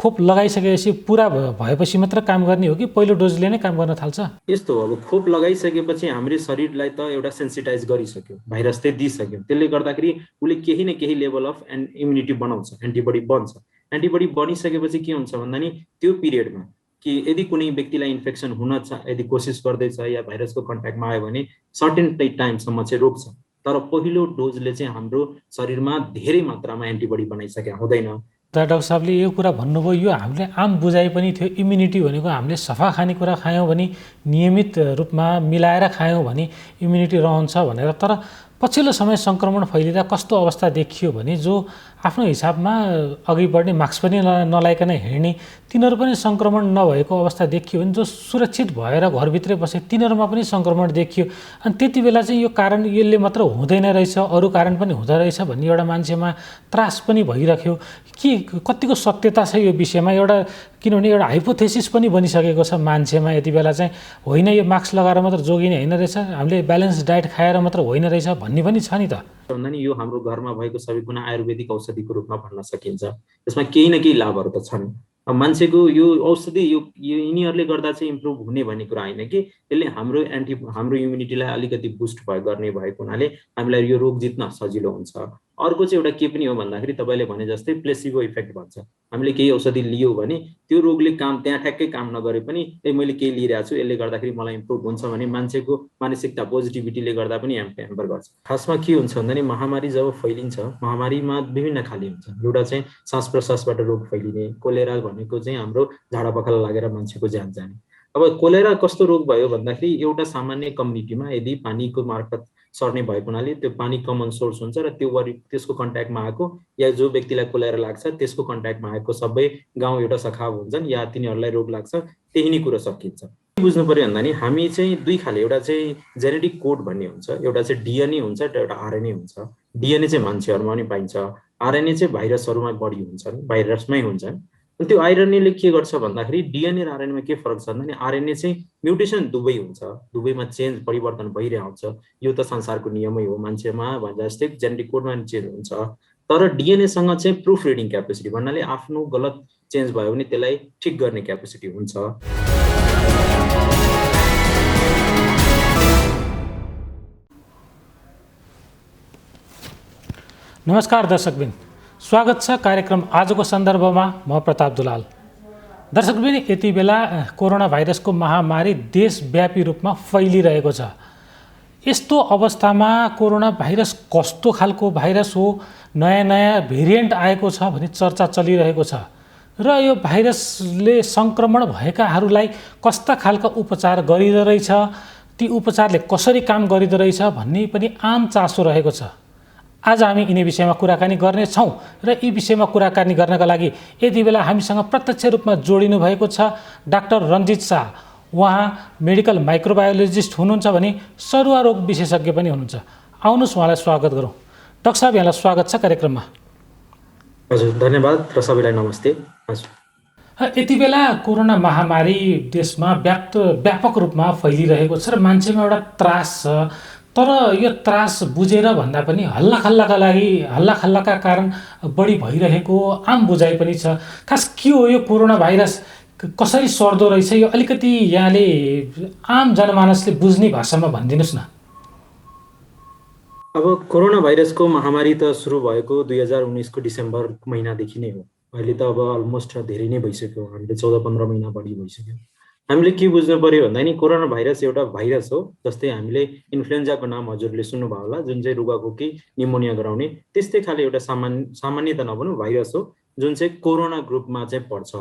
खोप लगाइसकेपछि पुरा भएपछि मात्र काम गर्ने हो कि पहिलो डोजले नै काम गर्न थाल्छ? यस्तो हो, अब खोप लगाइसकेपछि हाम्रो शरीरलाई त एउटा सेन्सिटाइज गरिसक्यो, भाइरस चाहिँ दिइसक्यो। त्यसले गर्दाखेरि उसले केही न केही लेभल अफ इम्युनिटी बनाउँछ, एन्टिबडी बन्छ। एन्टिबडी बनिसकेपछि के हुन्छ भन्दा नि त्यो पिरियडमा कि यदि कुनै व्यक्तिलाई इन्फेक्सन हुन यदि कोसिस गर्दैछ या भाइरसको कन्ट्याक्टमा आयो भने सर्टेन टाइमसम्म चाहिँ रोक्छ। तर पहिलो डोजले चाहिँ हाम्रो शरीरमा धेरै मात्रामा एन्टिबडी बनाइसकेका हुँदैन। डाक्टर साहबले यो कुरा भन्नुभयो, यो हामीले आम बुझाइ पनि थियो। इम्युनिटी भनेको हामीले सफा खानेकुरा खायौँ भने, नियमित रूपमा मिलाएर खायौँ भने इम्युनिटी रहन्छ भनेर। तर पछिल्लो समय सङ्क्रमण फैलिँदा कस्तो अवस्था देखियो भने जो आफ्नो हिसाबमा अघि बढ्ने मास्क पनि नलाइकन हिँड्ने तिनीहरू पनि सङ्क्रमण नभएको अवस्था देखियो भने जो सुरक्षित भएर घरभित्रै बसे तिनीहरूमा पनि सङ्क्रमण देखियो। अनि त्यति बेला चाहिँ यो कारण यसले मात्र हुँदैन रहेछ, अरू कारण पनि हुँदो रहेछ भन्ने एउटा मान्छेमा त्रास पनि भइराख्यो। के कतिको सत्यता छ यो विषयमा? एउटा किनभने एउटा हाइपोथेसिस पनि बनिसकेको छ मान्छेमा यति बेला चाहिँ, होइन यो मास्क लगाएर मात्र जोगिने होइन रहेछ, हामीले ब्यालेन्स डायट खाएर मात्र होइन रहेछ भन्ने पनि छ नि त। भन्दा नि यो हाम्रो घरमा भएको सबै कुना आयुर्वेदिक औषधिको रूपमा भन्न सकिन्छ। यसमा केही न केही लाभहरू त छन्। अब मान्छेको यो औषधि यो यिनीहरूले गर्दा चाहिँ इम्प्रुभ हुने भन्ने कुरा होइन कि यसले हाम्रो इम्युनिटीलाई अलिकति बुस्ट गर्ने भएको हुनाले हामीलाई यो रोग जित्न सजिलो हुन्छ। अर्को चाहिँ एउटा के पनि हो भन्दाखेरि तपाईँले भने जस्तै प्लेसिबो इफेक्ट भन्छ। हामीले केही औषधि लियो भने त्यो रोगले काम त्यहाँ ठ्याक्कै काम नगरे पनि मैले केही लिइरहेको छु यसले गर्दाखेरि मलाई इम्प्रुभ हुन्छ भने मान्छेको मानसिकता पोजिटिभिटीले गर्दा पनि ह्याम्पर गर्छ। खासमा के हुन्छ भन्दा नि महामारी जब फैलिन्छ, महामारीमा विभिन्न खाले हुन्छ। एउटा चाहिँ सास प्रश्वासबाट रोग फैलिने, कोलेरा भनेको चाहिँ हाम्रो झाडा पखाला लागेर मान्छेको ज्यान जाने। अब कोलेरा कस्तो रोग भयो भन्दाखेरि एउटा सामान्य कम्युनिटीमा यदि पानीको मार्फत सर्ने भएको हुनाले त्यो पानी कमन सोर्स हुन्छ र त्यसको कन्ट्याक्टमा आएको या जो व्यक्तिलाई कोलेरा लाग्छ त्यसको कन्ट्याक्टमा आएको सबै गाउँ एउटा सखाव हुन्छन् या तिनीहरूलाई रोग लाग्छ, त्यही नै कुरो सकिन्छ। बुझ्नु पर्यो भन्दा नि हामी चाहिँ दुई खाले, एउटा चाहिँ जेनेटिक कोड भन्ने हुन्छ, एउटा चाहिँ डिएनए हुन्छ र एउटा आरएनए हुन्छ। डिएनए चाहिँ मान्छेहरूमा पनि पाइन्छ, आरएनए चाहिँ भाइरसहरूमा बढी हुन्छन्, भाइरसमै हुन्छन्। त्यो आरएनएले के गर्छ भन्दाखेरि डिएनए र आरएनएमा के फरक छ भन्दा आरएनए चाहिँ म्युटेसन दुवै हुन्छ, दुवैमा चेन्ज परिवर्तन भइरहेको हुन्छ। यो त संसारको नियमै हो, मान्छेमा भन्दा जस्तै जेनेटिक कोडमा पनि चेन्ज हुन्छ। तर डिएनएसँग चाहिँ प्रुफ रिडिङ क्यापेसिटी भन्नाले आफ्नो गलत चेन्ज भयो भने त्यसलाई ठिक गर्ने क्यापेसिटी हुन्छ। नमस्कार दर्शकबिन, स्वागत छ कार्यक्रम आजको सन्दर्भमा। म प्रताप दुलाल। दर्शकबिन, यति बेला कोरोना भाइरसको महामारी देशव्यापी रूपमा फैलिरहेको छ। यस्तो अवस्थामा कोरोना भाइरस कस्तो खालको भाइरस हो, नयाँ नयाँ भेरिएन्ट आएको छ भन्ने चर्चा चलिरहेको छ र यो भाइरसले सङ्क्रमण भएकाहरूलाई कस्ता खालका उपचार गरिँदो रहेछ, ती उपचारले कसरी काम गरिँदो रहेछ भन्ने पनि आम चासो रहेको छ। आज हामी यिनै विषयमा कुराकानी गर्नेछौँ र यी विषयमा कुराकानी गर्नका लागि यति बेला हामीसँग प्रत्यक्ष रूपमा जोडिनु भएको छ डाक्टर रन्जित शाह। उहाँ मेडिकल माइक्रोबायोलोजिस्ट हुनुहुन्छ भने सरुवा रोग विशेषज्ञ पनि हुनुहुन्छ। आउनुहोस् उहाँलाई स्वागत गरौँ। डाक्टर साहब, यहाँलाई स्वागत छ कार्यक्रममा। हजुर, धन्यवाद र सबैलाई नमस्ते। हजुर, यति बेला कोरोना महामारी देशमा व्यापक रूपमा फैलिरहेको छ र मान्छेमा एउटा त्रास छ। तर यो त्रास बुझेर भन्दा पनि हल्लाखल्लाका कारण बढी भइरहेको आम बुझाइ पनि छ। खास के हो यो कोरोना भाइरस, कसरी सर्दो रहेछ, यो अलिकति यहाँले आम जनमानसले बुझ्ने भाषामा भनिदिनुहोस् न। अब कोरोना भाइरसको महामारी त सुरु भएको 2019 को डिसेम्बर महिनादेखि नै हो। अहिले त अब अलमोस्ट धेरै नै भइसक्यो, हामीले 14-15 महिना बढी भइसक्यो। हामीले के बुझ्नु पर्यो भन्दा नि कोरोना भाइरस एउटा भाइरस हो। जस्तै हामीले इन्फ्लुएन्जाको नाम हजुरले सुन्नुभयो होला, जुन चाहिँ रुगाखोकी निमोनिया गराउने, त्यस्तै खाले एउटा सामान्य त नभनौँ भाइरस हो जुन चाहिँ कोरोना ग्रुपमा चाहिँ पर्छ।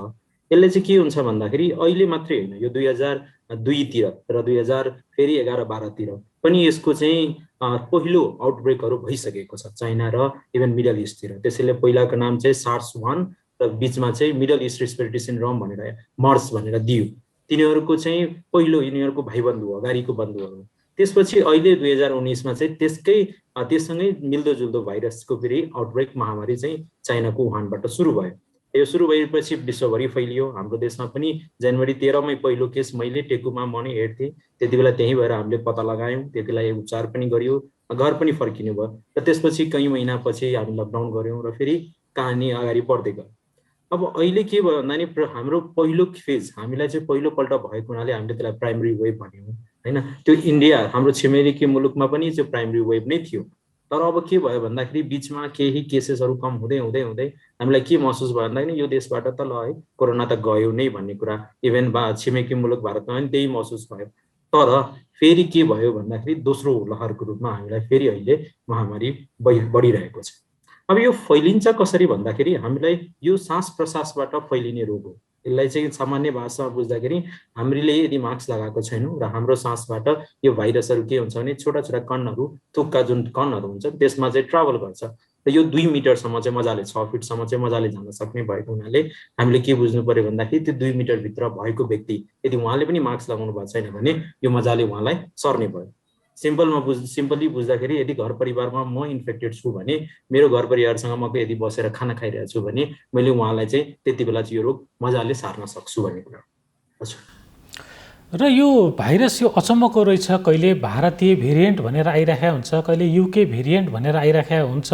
यसले चाहिँ के हुन्छ भन्दाखेरि अहिले मात्रै होइन, यो 2002 तिर र 2011-12 तिर पनि यसको चाहिँ पहिलो आउटब्रेकहरू भइसकेको छ चाइना र इभन मिडल इस्टतिर। त्यसैले पहिलाको नाम चाहिँ SARS-1 र बिचमा चाहिँ मिडल इस्ट रेस्पिरेटरी सिन्ड्रोम भनेर मर्स भनेर दियो। तिनीहरूको चाहिँ पहिलो यिनीहरूको भाइबन्धु हो, अगाडिको बन्धुहरू। त्यसपछि अहिले 2019 मा चाहिँ त्यससँगै मिल्दोजुल्दो भाइरसको फेरि आउटब्रेक महामारी चाहिँ चाइनाको वुहानबाट सुरु भयो। यो सुरु भएपछि विश्वभरि फैलियो। हाम्रो देशमा पनि जनवरी 13 मै पहिलो केस मैले टेकुमा म नै हेर्थेँ, त्यति बेला त्यही भएर हामीले पत्ता लगायौँ, त्यति बेला उपचार पनि गरियो, घर पनि फर्किनु भयो। र त्यसपछि कयौँ महिनापछि हामी लकडाउन गऱ्यौँ र फेरि कहानी अगाडि बढ्दै गयो। अब अहिले के भयो भन्दा नि हाम्रो पहिलो फेज हामीलाई चाहिँ पहिलोपल्ट भएको हुनाले हामीले त्यसलाई प्राइमरी वेभ भन्यौँ होइन। त्यो इन्डिया हाम्रो छिमेकी मुलुकमा पनि त्यो प्राइमरी वेभ नै थियो। तर अब के भयो भन्दाखेरि बिचमा केही केसेसहरू कम हुँदै हुँदै हुँदै हामीलाई के महसुस भयो भन्दाखेरि यो देशबाट त ल है कोरोना त गयो नै भन्ने कुरा इभेन छिमेकी मुलुक भारतमा पनि त्यही महसुस भयो। तर फेरि के भयो भन्दाखेरि दोस्रो लहरको रूपमा हामीलाई फेरि अहिले महामारी बढिरहेको छ। अब यो फैलिन्छ कसरी भन्दाखेरि हामीलाई यो सास प्रश्वासबाट फैलिने रोग हो। यसलाई चाहिँ सामान्य भाषामा बुझ्दाखेरि हामीले यदि मास्क लगाएको छैनौँ र हाम्रो सासबाट यो भाइरसहरू के हुन्छ भने छोटा छोटा कणहरू, थुक्का जुन कणहरू हुन्छ त्यसमा चाहिँ ट्राभल गर्छ र यो 2 मिटरसम्म चाहिँ मजाले 6 फिटसम्म चाहिँ मजाले जान सक्ने भएको हुनाले हामीले के बुझ्नु पर्यो भन्दाखेरि त्यो 2 मिटरभित्र भएको व्यक्ति यदि उहाँले पनि मास्क लगाउनु भएको छैन भने यो मजाले उहाँलाई सर्ने भयो। सिम्पली बुझ्दाखेरि यदि घर परिवारमा म इन्फेक्टेड छु भने मेरो घर परिवारसँग म यदि बसेर खाना खाइरहेको छु भने मैले उहाँलाई चाहिँ त्यति बेला चाहिँ यो रोग मजाले सार्न सक्छु भन्ने कुरा। र यो भाइरस यो अचम्मको रहेछ, कहिले भारतीय भेरिएन्ट भनेर आइरहेको हुन्छ, कहिले युके भेरिएन्ट भनेर आइरहेको हुन्छ,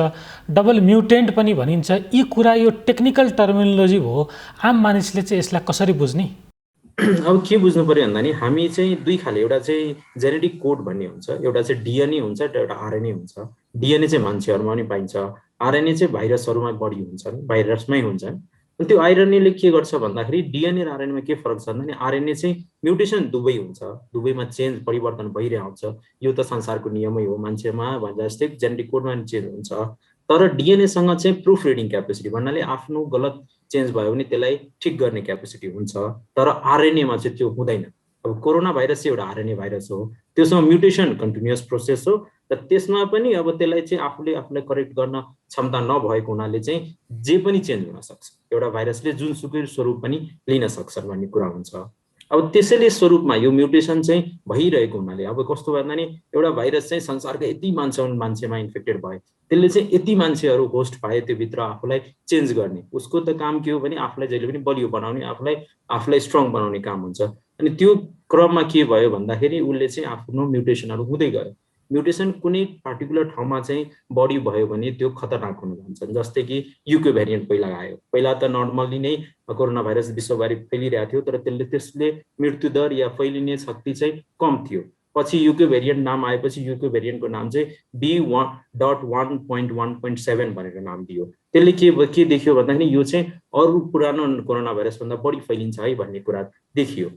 डबल म्युटेन्ट पनि भनिन्छ। यी कुरा यो टेक्निकल टर्मिनोलोजी हो, आम मानिसले चाहिँ यसलाई कसरी बुझ्ने? अब के बुझ्नु पर्यो भन्दा नि हामी चाहिँ दुई खाले, एउटा चाहिँ जेनेटिक कोड भन्ने हुन्छ, एउटा चाहिँ डिएनए हुन्छ, एउटा आरएनए हुन्छ। डिएनए चाहिँ मान्छेहरूमा पनि पाइन्छ, आरएनए चाहिँ भाइरसहरूमा बढी हुन्छ, भाइरसमै हुन्छ। त्यो आरएनएले के गर्छ भन्दाखेरि डिएनए र आरएनएमा के फरक छ भन्दा आरएनए चाहिँ म्युटेसन दुवै हुन्छ, दुवैमा चेन्ज परिवर्तन भइरहेको हुन्छ। यो त संसारको नियमै हो, मान्छेमा भने जस्तै जेनेटिक कोडमा पनि चेन्ज हुन्छ। तर डिएनएसँग चाहिँ प्रुफ रिडिङ क्यापेसिटी भन्नाले आफ्नो गलत चेन्ज भयो भने त्यसलाई ठिक गर्ने क्यापेसिटी हुन्छ। तर आरएनएमा चाहिँ त्यो हुँदैन। अब कोरोना भाइरस चाहिँ एउटा आरएनए भाइरस हो, त्यसमा म्युटेसन कन्टिन्युअस प्रोसेस हो र त्यसमा पनि अब त्यसलाई चाहिँ आफूलाई करेक्ट गर्न क्षमता नभएको हुनाले चाहिँ जे पनि चेन्ज हुन सक्छ। एउटा भाइरसले जुनसुकै स्वरूप पनि लिन सक्छ भन्ने कुरा हुन्छ। अब त्यसैले स्वरूपमा यो म्युटेसन चाहिँ भइरहेको हुनाले अब कस्तो भन्दा नि एउटा भाइरस चाहिँ संसारको यति मान्छेमा इन्फेक्टेड भयो, त्यसले चाहिँ यति मान्छेहरू होस्ट पाए त्यो भित्र आफूलाई चेन्ज गर्ने, उसको त काम के हो भने आफूलाई जहिले पनि बलियो बनाउने, आफूलाई स्ट्रङ बनाउने काम हुन्छ। अनि त्यो क्रममा के भयो भन्दाखेरि उसले चाहिँ आफ्नो म्युटेसनहरू हुँदै गयो। म्युटेसन कुनै पार्टिकुलर ठाउँमा चाहिँ बढी भयो भने त्यो खतरनाक हुन जान्छ। जस्तै कि युके भेरिएन्ट पहिला आयो, पहिला त नर्मली नै कोरोना भाइरस विश्वभरि फैलिरहेको थियो, तर त्यसले मृत्युदर या फैलिने शक्ति चाहिँ कम थियो। पछि युके भेरिएन्ट नाम आएपछि युके भेरिएन्टको नाम चाहिँ B.1.1.7 भनेर नाम दियो। त्यसले के देखियो भन्दाखेरि यो चाहिँ अरू पुरानो कोरोना भाइरसभन्दा बढी फैलिन्छ है भन्ने कुरा देखियो।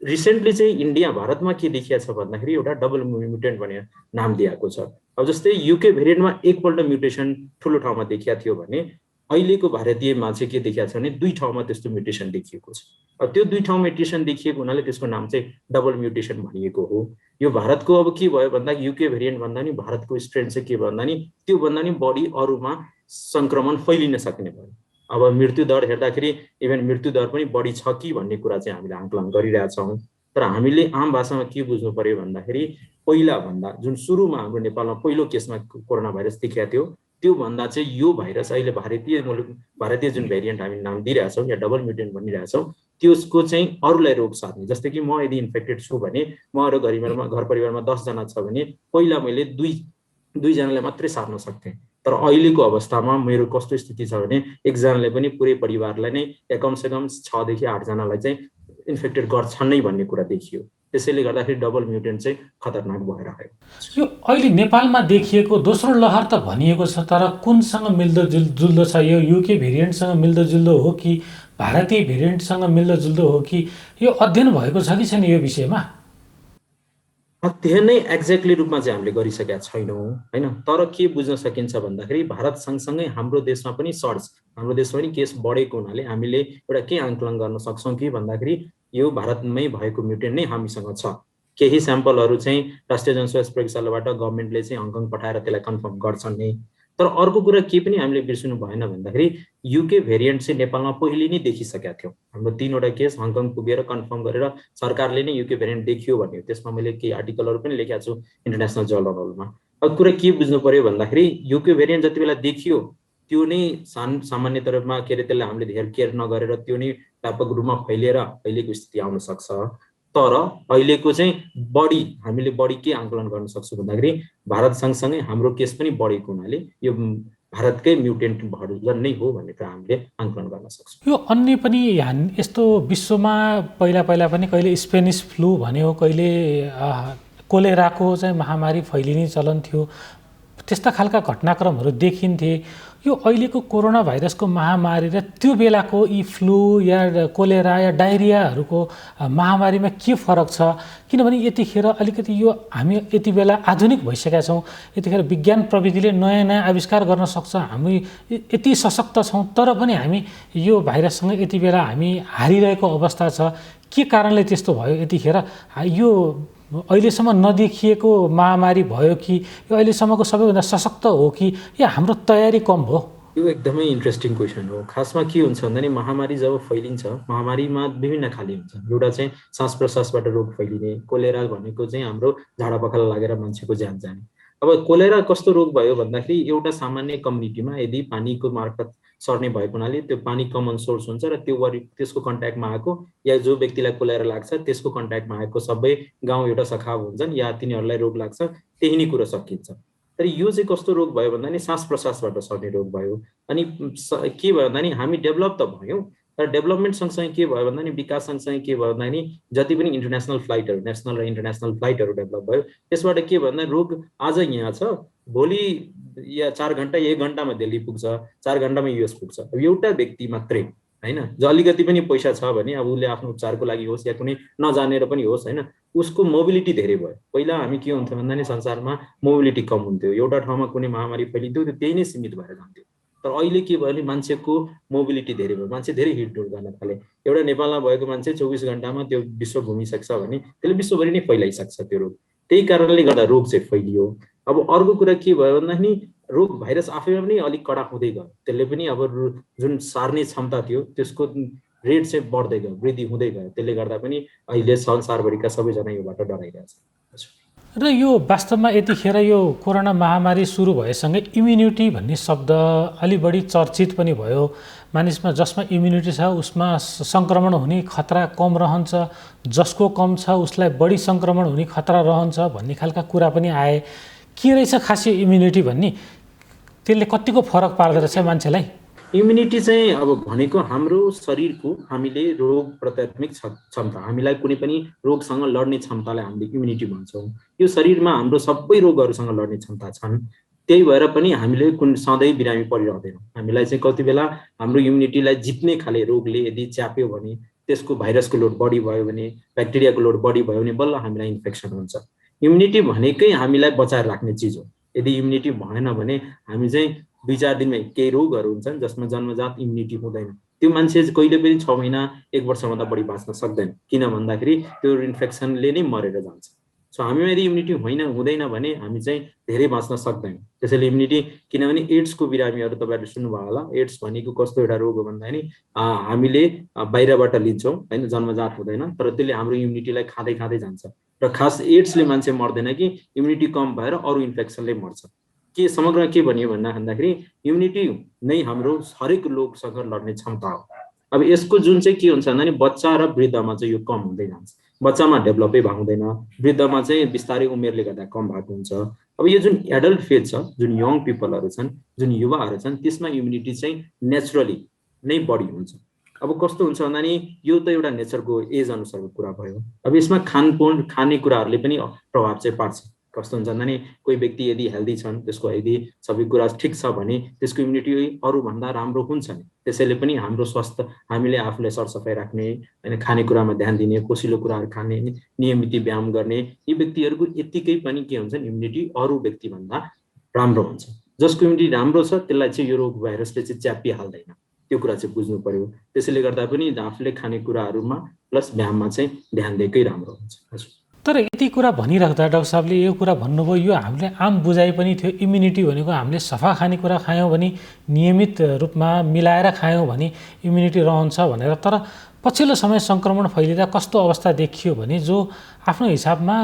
रिसेन्टली चाहिँ इन्डिया भारतमा के देखिया छ भन्दाखेरि एउटा डबल म्युटेन्ट भनेर नाम दिएको छ। अब जस्तै युके भेरिएन्टमा एकपल्ट म्युटेसन ठुलो ठाउँमा देखिया थियो भने अहिलेको भारतीयमा चाहिँ के देखिया छ भने 2 ठाउँमा त्यस्तो म्युटेसन देखिएको छ। अब त्यो 2 ठाउँ म्युटेसन देखिएको हुनाले त्यसको नाम चाहिँ डबल म्युटेसन भनिएको हो। यो भारतको अब के भयो भन्दा युके भेरिएन्ट भन्दा नि भारतको स्ट्रेन चाहिँ के भन्दा नि त्यो भन्दा नि बढी अरूमा संक्रमण फैलिन सक्ने भयो। अब मृत्युदर हेर्दाखेरि इभन मृत्युदर पनि बढी छ कि भन्ने कुरा चाहिँ हामीले आकलन गरिरहेछौँ। तर हामीले आम भाषामा के बुझ्नु पर्यो भन्दाखेरि पहिला भन्दा जुन सुरुमा हाम्रो नेपालमा पहिलो केसमा कोरोना भाइरस देखिएको थियो त्यो भन्दा चाहिँ यो भाइरस अहिले भारतीय जुन भेरिएन्ट हामी नाम दिइरहेछौँ या डबल म्युटेन्ट भनिरहेछौँ त्यसको चाहिँ अरूलाई रोग सार्ने। जस्तै कि म यदि इन्फेक्टेड छु भने म घर परिवारमा 10 जना छ भने पहिला मैले 2 जनालाई मात्रै सार्न सक्थेँ। तर अहिलेको अवस्थामा मेरो कस्तो स्थिति छ भने एकजनाले पनि पुरै परिवारलाई नै या कमसेकम 6 देखि 8 जनालाई चाहिँ इन्फेक्टेड गर्छन् नै भन्ने कुरा देखियो। त्यसैले गर्दाखेरि डबल म्युटेन्ट चाहिँ खतरनाक भएर आयो। यो अहिले नेपालमा देखिएको दोस्रो लहर त भनिएको छ, तर कुनसँग मिल्दोजुल्दो छ? यो युके भेरिएन्टसँग मिल्दोजुल्दो हो कि भारतीय भेरिएन्टसँग मिल्दोजुल्दो हो कि यो अध्ययन भएको छ कि छैन यो विषयमा? अध्ययन नै एक्ज्याक्टली रूपमा चाहिँ हामीले गरिसकेका छैनौँ हैन। तर के बुझ्न सकिन्छ भन्दाखेरि भारत सँगसँगै हाम्रो देशमा पनि हाम्रो देशमा पनि केस बढेको हुनाले हामीले एउटा के आकलन गर्न सक्छौँ कि भन्दाखेरि यो भारतमै भएको म्युटेन्ट नै हामीसँग छ। केही स्याम्पलहरू चाहिँ राष्ट्रिय जनस्वास्थ्य प्रयोगशालाबाट गभर्मेन्टले चाहिँ हङकङ पठाएर त्यसलाई कन्फर्म गर्छन् नै। तर अर्को कुरा के पनि हामीले बिर्सिनु भएन भन्दाखेरि युके भेरिएन्ट चाहिँ नेपालमा पहिले नै देखिसकेका थियौँ। हाम्रो 3वटा केस हङकङ पुगेर कन्फर्म गरेर सरकारले नै युके भेरिएन्ट देखियो भन्यो। त्यसमा मैले केही आर्टिकलहरू पनि लेखेको छु इन्टरनेसनल जर्नलहरूमा। अब कुरा के बुझ्नु पर्यो भन्दाखेरि युके भेरिएन्ट जति बेला देखियो त्यो नै सामान्य तौरमा के अरे त्यसलाई हामीले धेरै केयर नगरेर त्यो नै व्यापक रूपमा फैलिएर अहिलेको स्थिति आउन सक्छ। तर अहिलेको चाहिँ हामीले बढी के आकलन गर्न सक्छौँ भन्दाखेरि भारत सँगसँगै हाम्रो केस पनि बढेको हुनाले यो भारतकै म्युटेन्ट भर्जन नै हो भन्ने कुरा हामीले आङ्कलन गर्न सक्छौँ। यो अन्य पनि यस्तो विश्वमा पहिला पनि कहिले स्पेनिस फ्लू भन्यो, कहिले कोलेराको चाहिँ महामारी फैलिने चलन थियो, त्यस्ता खालका घटनाक्रमहरू देखिन्थे। यो अहिलेको कोरोना भाइरसको महामारी र त्यो बेलाको यी फ्लू या कोलेरा या डायरियाहरूको महामारीमा के फरक छ? किनभने यतिखेर अलिकति यो हामी यति बेला आधुनिक भइसकेका छौँ, यतिखेर विज्ञान प्रविधिले नयाँ नयाँ आविष्कार गर्न सक्छ, हामी यति सशक्त छौँ, तर पनि हामी यो भाइरससँग यति बेला हामी हारिरहेको अवस्था छ। के कारणले त्यस्तो भयो? यतिखेर यो अहिलेसम्म नदेखिएको महामारी भयो कि यो अहिलेसम्मको सबैभन्दा सशक्त हो कि या हाम्रो तयारी कम हो? यो एकदमै इन्ट्रेस्टिङ क्वेसन हो। खासमा के हुन्छ भन्दा नि महामारी जब फैलिन्छ, महामारीमा विभिन्न खाले हुन्छ। एउटा चाहिँ सास प्रश्वासबाट रोग फैलिने, कोलेरा भनेको चाहिँ हाम्रो झाडा पखाला लागेर मान्छेको ज्यान जाने। अब कोलेरा कस्तो रोग भयो भन्दाखेरि एउटा सामान्य कम्युनिटीमा यदि पानीको मार्फत सर्ने भएको हुनाले त्यो पानी कमन सोर्स हुन्छ र त्यसको कन्ट्याक्टमा आएको या जो व्यक्तिलाई कोलेरा लाग्छ त्यसको कन्ट्याक्टमा आएको सबै गाउँ एउटा सखाव हुन्छन् या तिनीहरूलाई रोग लाग्छ, त्यही नै कुरो सकिन्छ। तर यो चाहिँ कस्तो रोग भयो भन्दा नि सास प्रश्वासबाट सर्ने रोग भयो। अनि के भयो भन्दा नि हामी डेभलप त भयौँ, तर डेभलपमेन्ट सँगसँगै के भयो भन्दा नि विकास सँगसँगै के भयो भन्दा नि जति पनि इन्टरनेसनल फ्लाइटहरू, नेसनल र इन्टरनेसनल फ्लाइटहरू डेभलप भयो, त्यसबाट के भन्दा रोग आज यहाँ छ, भोलि या 4 घन्टा 1 घन्टामा दिल्ली पुग्छ, 4 घन्टामा युएस पुग्छ। अब एउटा व्यक्ति मात्रै हैन, जो अलिकति पनि पैसा छ भने अब उसले आफ्नो उपचारको लागि होस् या कुनै नजानेर पनि होस् हैन, उसको मोबिलिटी धेरै भयो। पहिला हामी के हुन्थ्यो भन्दा नि संसारमा मोबिलिटी कम हुन्थ्यो, एउटा ठाउँमा कुनै महामारी फैलिन्थ्यो त्यही नै सीमित भएर जान्थ्यो। तर अहिले के भयो भने मान्छेको मोबिलिटी धेरै भयो, मान्छे धेरै हिँडडुल गर्न थाले। एउटा नेपालमा भएको मान्छे 24 घन्टामा त्यो विश्व घुमिसक्छ भने त्यसले विश्वभरि नै फैलाइसक्छ त्यो रोग। त्यही कारणले गर्दा रोग चाहिँ फैलियो। अब अर्को कुरा के भयो भन्दाखेरि रोग भाइरस आफैमा पनि अलिक कडा हुँदै गयो, त्यसले पनि अब जुन सार्ने क्षमता थियो त्यसको रेट चाहिँ बढ्दै गयो, वृद्धि हुँदै गयो। त्यसले गर्दा पनि अहिले संसारभरिका सबैजना योबाट डराइरहेछ। र यो वास्तवमा यतिखेर यो कोरोना महामारी सुरु भएसँगै इम्युनिटी भन्ने शब्द अलि बढी चर्चित पनि भयो। मानिसमा जसमा इम्युनिटी छ उसमा सङ्क्रमण हुने खतरा कम रहन्छ, जसको कम छ उसलाई बढी सङ्क्रमण हुने खतरा रहन्छ भन्ने खालका कुरा पनि आए। के रहेछ खास यो इम्युनिटी भन्ने? त्यसले कतिको फरक पार्दो रहेछ मान्छेलाई? इम्युनिटी चाहिँ अब भनेको हाम्रो शरीरको हामीले रोग प्रतिरोधक क्षमता, हामीलाई कुनै पनि रोगसँग लड्ने क्षमतालाई हामीले इम्युनिटी भन्छौँ। यो शरीरमा हाम्रो सबै रोगहरूसँग लड्ने क्षमता छन्। त्यही भएर पनि हामीले सधैँ बिरामी परिरहँदैनौँ। हामीलाई चाहिँ कति बेला हाम्रो इम्युनिटीलाई जित्ने खाले रोगले यदि च्याप्यो भने, त्यसको भाइरसको लोड बढी भयो भने, ब्याक्टेरियाको लोड बढी भयो भने बल्ल हामीलाई इन्फेक्सन हुन्छ। इम्युनिटी भनेकै हामीलाई बचाएर राख्ने चिज हो। यदि इम्युनिटी भएन भने हामी चाहिँ 2-4 दिनमै केही रोगहरू हुन्छन् जसमा जन्मजात इम्युनिटी हुँदैन, त्यो मान्छे कहिले पनि 6 महिना 1 वर्षभन्दा बढी बाँच्न सक्दैन। किन भन्दाखेरि त्यो इन्फेक्सनले नै मरेर जान्छ। सो हामीमा यदि इम्युनिटी हुँदैन भने हामी चाहिँ धेरै बाँच्न सक्दैनौँ। त्यसैले इम्युनिटी, किनभने एड्सको बिरामीहरू तपाईँहरूले सुन्नुभयो होला, एड्स भनेको कस्तो एउटा रोग हो भन्दाखेरि हामीले बाहिरबाट लिन्छौँ होइन, जन्मजात हुँदैन, तर त्यसले हाम्रो इम्युनिटीलाई खाँदै खाँदै जान्छ। र खास एड्सले मान्छे मर्दैन कि इम्युनिटी कम भएर अरू इन्फेक्सनले मर्छ। के समग्रमा के भनियो भन्दाखेरि इम्युनिटी नै हाम्रो हरेक रोगसँग लड्ने क्षमता हो। अब यसको जुन चाहिँ के हुन्छ भन्दा बच्चा र वृद्धमा चाहिँ यो कम हुँदै जान्छ। बच्चामा डेभलपै हुँदैन, वृद्धमा चाहिँ बिस्तारै उमेरले गर्दा कम भएको हुन्छ। अब यो जुन एडल्ट फेज छ, जुन यङ पिपलहरू छन्, जुन युवाहरू छन्, त्यसमा इम्युनिटी चाहिँ नेचुरली नै बढी हुन्छ। अब कस्तो हुन्छ भन्दा यो त एउटा नेचरको एज अनुसारको कुरा भयो। अब यसमा खाने कुराहरूले पनि प्रभाव चाहिँ पार्छ। कस्तो हुन्छ भन्दा कोही व्यक्ति यदि हेल्दी छन्, त्यसको यदि सबै कुरा ठिक छ भने त्यसको इम्युनिटी अरूभन्दा राम्रो हुन्छ नि। त्यसैले पनि हाम्रो स्वास्थ्य, हामीले आफूलाई सरसफाइ राख्ने होइन, खानेकुरामा ध्यान दिने, पोसिलो कुराहरू खाने, नियमित व्यायाम गर्ने, यी व्यक्तिहरूको यत्तिकै पनि के हुन्छ, इम्युनिटी अरू व्यक्तिभन्दा राम्रो हुन्छ। जसको इम्युनिटी राम्रो छ त्यसलाई चाहिँ यो रोग भाइरसले चाहिँ च्यापिहाल्दैन, त्यो कुरा चाहिँ बुझ्नु पर्यो। त्यसैले गर्दा पनि आफूले खानेकुराहरूमा प्लस व्यायाममा चाहिँ ध्यान दिएकै राम्रो हुन्छ। हजुर, तर यति कुरा भनिराख्दा डाक्टर साहबले यो कुरा भन्नुभयो, यो हामीले आम बुझाइ पनि थियो। इम्युनिटी भनेको हामीले सफा खानेकुरा खायौँ भने, नियमित रूपमा मिलाएर खायौँ भने इम्युनिटी रहन्छ भनेर। तर पछिल्लो समय सङ्क्रमण फैलिँदा कस्तो अवस्था देखियो भने जो आफ्नो हिसाबमा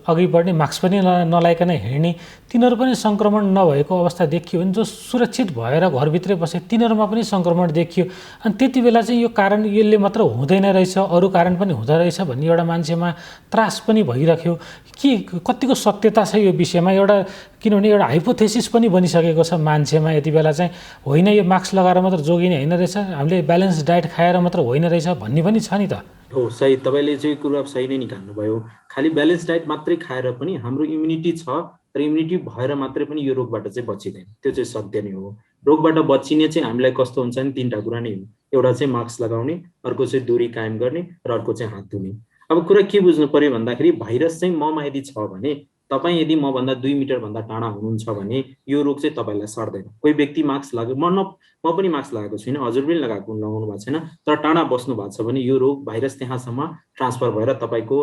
अघि बढ्ने, मास्क पनि नलाइकन हिँड्ने, तिनीहरू पनि सङ्क्रमण नभएको अवस्था देखियो भने जो सुरक्षित भएर घरभित्रै बसे तिनीहरूमा पनि सङ्क्रमण देखियो। अनि त्यति बेला चाहिँ यो कारण यसले मात्र हुँदैन रहेछ, अरू कारण पनि हुँदो रहेछ भन्ने एउटा मान्छेमा त्रास पनि भइरहेको गरिराख्यो के कतिको सत्यता छ यो विषयमा? एउटा किनभने एउटा हाइपोथेसिस पनि बनिसकेको छ मान्छेमा यति बेला चाहिँ, होइन यो मास्क लगाएर मात्र जोगिने होइन रहेछ, हामीले ब्यालेन्स डायट खाएर मात्र होइन रहेछ भन्ने पनि छ नि त। हो, सही, तपाईँले चाहिँ कुरा सही नै निकाल्नुभयो। खालि ब्यालेन्स डायट मात्रै खाएर पनि हाम्रो इम्युनिटी छ, तर इम्युनिटी भएर मात्रै पनि यो रोगबाट चाहिँ बचिँदैन, त्यो चाहिँ सत्य नै हो। रोगबाट बचिने चाहिँ हामीलाई कस्तो हुन्छ नि, 3टा कुरा नै हो। एउटा चाहिँ मास्क लगाउने, अर्को चाहिँ दूरी कायम गर्ने, र अर्को चाहिँ हात धुने। अब कुरा के बुझ्नु पर्यो भन्दाखेरि भाइरस चाहिँ ममा यदि छ भने, तपाईँ यदि मभन्दा 2 मिटरभन्दा टाढा हुनुहुन्छ भने यो रोग चाहिँ तपाईँलाई सर्दैन। कोही व्यक्ति मास्क लगाएको, म पनि मास्क लगाएको छुइनँ, हजुर पनि लगाउनु भएको छैन, तर टाढा बस्नु भएको छ भने यो रोग भाइरस त्यहाँसम्म ट्रान्सफर भएर तपाईँको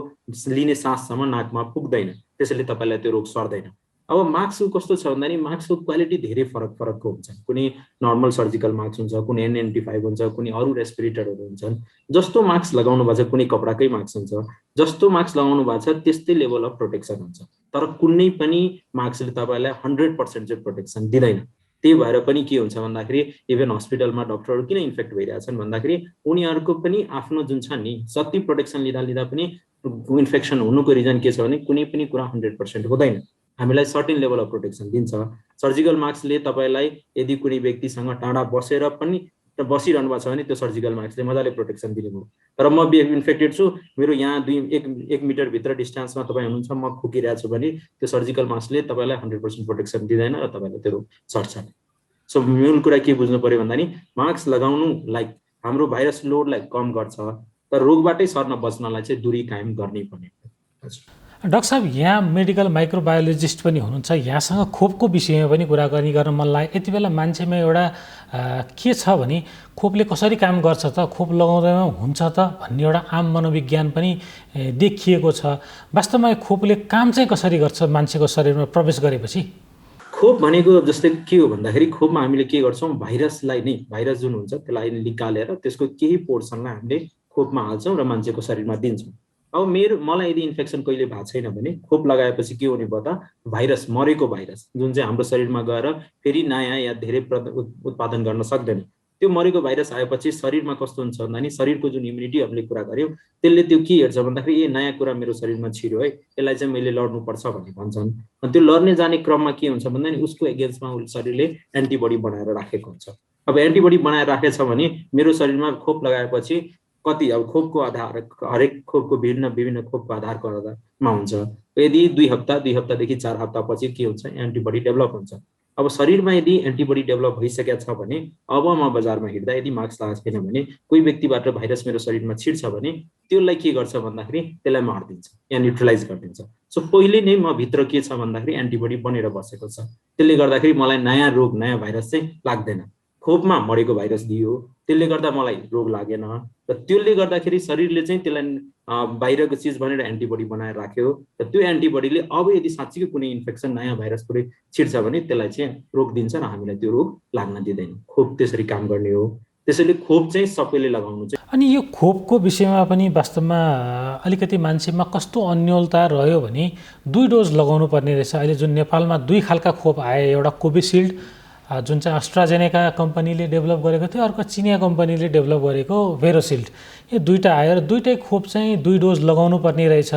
लिने साससम्म नाकमा पुग्दैन, त्यसैले तपाईँलाई त्यो रोग सर्दैन। अब मास्कको कस्तो छ भन्दा नि मास्कको क्वालिटी धेरै फरकको हुन्छ। कुनै नर्मल सर्जिकल मास्क हुन्छ, कुनै N95 हुन्छ, कुनै अरू रेस्पिरेटरहरू हुन्छन्। जस्तो मास्क लगाउनु भएको छ, कुनै कपडाकै मास्क हुन्छ, जस्तो मास्क लगाउनु भएको छ त्यस्तै लेभल अफ प्रोटेक्सन हुन्छ, तर कुनै पनि मास्कले तपाईँलाई 100% चाहिँ प्रोटेक्सन दिँदैन। त्यही भएर पनि के हुन्छ भन्दाखेरि इभन हस्पिटलमा डक्टरहरू किन इन्फेक्ट भइरहेछन् भन्दाखेरि उनीहरूको पनि आफ्नो जुन छ नि, जति प्रोटेक्सन लिँदा पनि इन्फेक्सन हुनुको रिजन के छ भने कुनै पनि कुरा 100% हुँदैन। हामीलाई सर्टेन लेभल अफ प्रोटेक्सन दिन्छ। सर्जिकल मास्कले तपाईँलाई यदि कुनै व्यक्तिसँग टाढा बसेर पनि बसिरहनु भएको छ भने त्यो सर्जिकल मास्कले मजाले प्रोटेक्सन दिने भयो। तर म इन्फेक्टेड छु, मेरो यहाँ 1 मिटरभित्र डिस्टेन्समा तपाईँ हुनुहुन्छ, म खोकिरहेको छु भने त्यो सर्जिकल मास्कले तपाईँलाई 100% प्रोटेक्सन दिँदैन र तपाईँलाई त्यो रोग सर्छ। सो मूल कुरा के बुझ्नु पर्यो भन्दा नि मास्क लगाउनु लाइक हाम्रो भाइरस लोडलाई कम गर्छ, तर रोगबाटै सर्न बच्नलाई चाहिँ दूरी कायम गर्नै पर्ने। डाक्टर साहब, यहाँ मेडिकल माइक्रोबायोलोजिस्ट पनि हुनुहुन्छ, यहाँसँग खोपको विषयमा पनि कुराकानी गर्न मन लाग्यो। यति बेला मान्छेमा एउटा के छ भने खोपले कसरी काम गर्छ त, खोप लगाउँदैमा हुन्छ त भन्ने एउटा आम मनोविज्ञान पनि देखिएको छ। वास्तवमा खोपले काम चाहिँ कसरी गर्छ मान्छेको शरीरमा प्रवेश गरेपछि? खोप भनेको जस्तै के हो भन्दाखेरि खोपमा हामीले के गर्छौँ, भाइरसलाई नै, भाइरस जुन हुन्छ त्यसलाई निकालेर त्यसको केही पोर्सनलाई हामीले खोपमा हाल्छौँ र मान्छेको शरीरमा दिन्छौँ। अब मलाई यदि इन्फेक्सन कहिले भएको छैन भने खोप लगाएपछि के हुने भयो त, भाइरस, मरेको भाइरस जुन चाहिँ हाम्रो शरीरमा गएर फेरि नयाँ या धेरै उत्पादन गर्न सक्दैन, त्यो मरेको भाइरस आएपछि शरीरमा कस्तो हुन्छ भन्दा नि शरीरको जुन इम्युनिटी हामीले कुरा गऱ्यौँ त्यसले त्यो के हेर्छ भन्दाखेरि ए नयाँ कुरा मेरो शरीरमा छिर्यो है, यसलाई चाहिँ मैले लड्नुपर्छ भन्ने भन्छन्। अनि त्यो लड्ने जाने क्रममा के हुन्छ भन्दा नि उसको एगेन्स्टमा शरीरले एन्टिबडी बनाएर राखेको हुन्छ। अब एन्टिबडी बनाएर राखेछ भने मेरो शरीरमा खोप लगाएपछि कति, अब खोपको आधार, हरेक खोपको विभिन्न खोपको आधारको आधारमा हुन्छ। यदि 2 हप्तादेखि 4 हप्तापछि के हुन्छ, एन्टिबडी डेभलप हुन्छ। अब शरीरमा यदि एन्टिबडी डेभलप भइसकेको छ भने अब म बजारमा हिँड्दा यदि मास्क लगाएको छैन भने कोही व्यक्तिबाट भाइरस मेरो शरीरमा छिर्छ भने त्यसलाई के गर्छ भन्दाखेरि त्यसलाई मारिदिन्छ या न्युट्रलाइज गरिदिन्छ। सो पहिले नै म भित्र के छ भन्दाखेरि एन्टिबडी बनेर बसेको छ, त्यसले गर्दाखेरि मलाई नयाँ रोग, नयाँ भाइरस चाहिँ लाग्दैन। खोपमा मरेको भाइरस दियो, त्यसले गर्दा मलाई रोग लागेन, र त्यसले गर्दाखेरि शरीरले चाहिँ त्यसलाई बाहिरको चिज भनेर एन्टिबडी बनाएर राख्यो, र त्यो एन्टिबडीले अब यदि साँच्चीकै कुनै इन्फेक्सन नयाँ भाइरस पुरै छिर्छ भने त्यसलाई चाहिँ रोग दिन्छ र हामीलाई त्यो रोग लाग्न दिँदैन। खोप त्यसरी काम गर्ने हो, त्यसैले खोप चाहिँ सबैले लगाउनु चाहिँ। अनि यो खोपको विषयमा पनि वास्तवमा अलिकति मान्छेमा कस्तो अन्योलता रह्यो भने 2 डोज लगाउनु पर्ने रहेछ। अहिले जुन नेपालमा 2 खालका खोप आए, एउटा कोभिसिल्ड जुन चाहिँ अस्ट्राजेनेका कम्पनीले डेभलप गरेको थियो, अर्को चिनिया कम्पनीले डेभलप गरेको भेरोसिल्ड, यो 2टा आयो र 2टै खोप चाहिँ 2 डोज लगाउनु पर्ने रहेछ।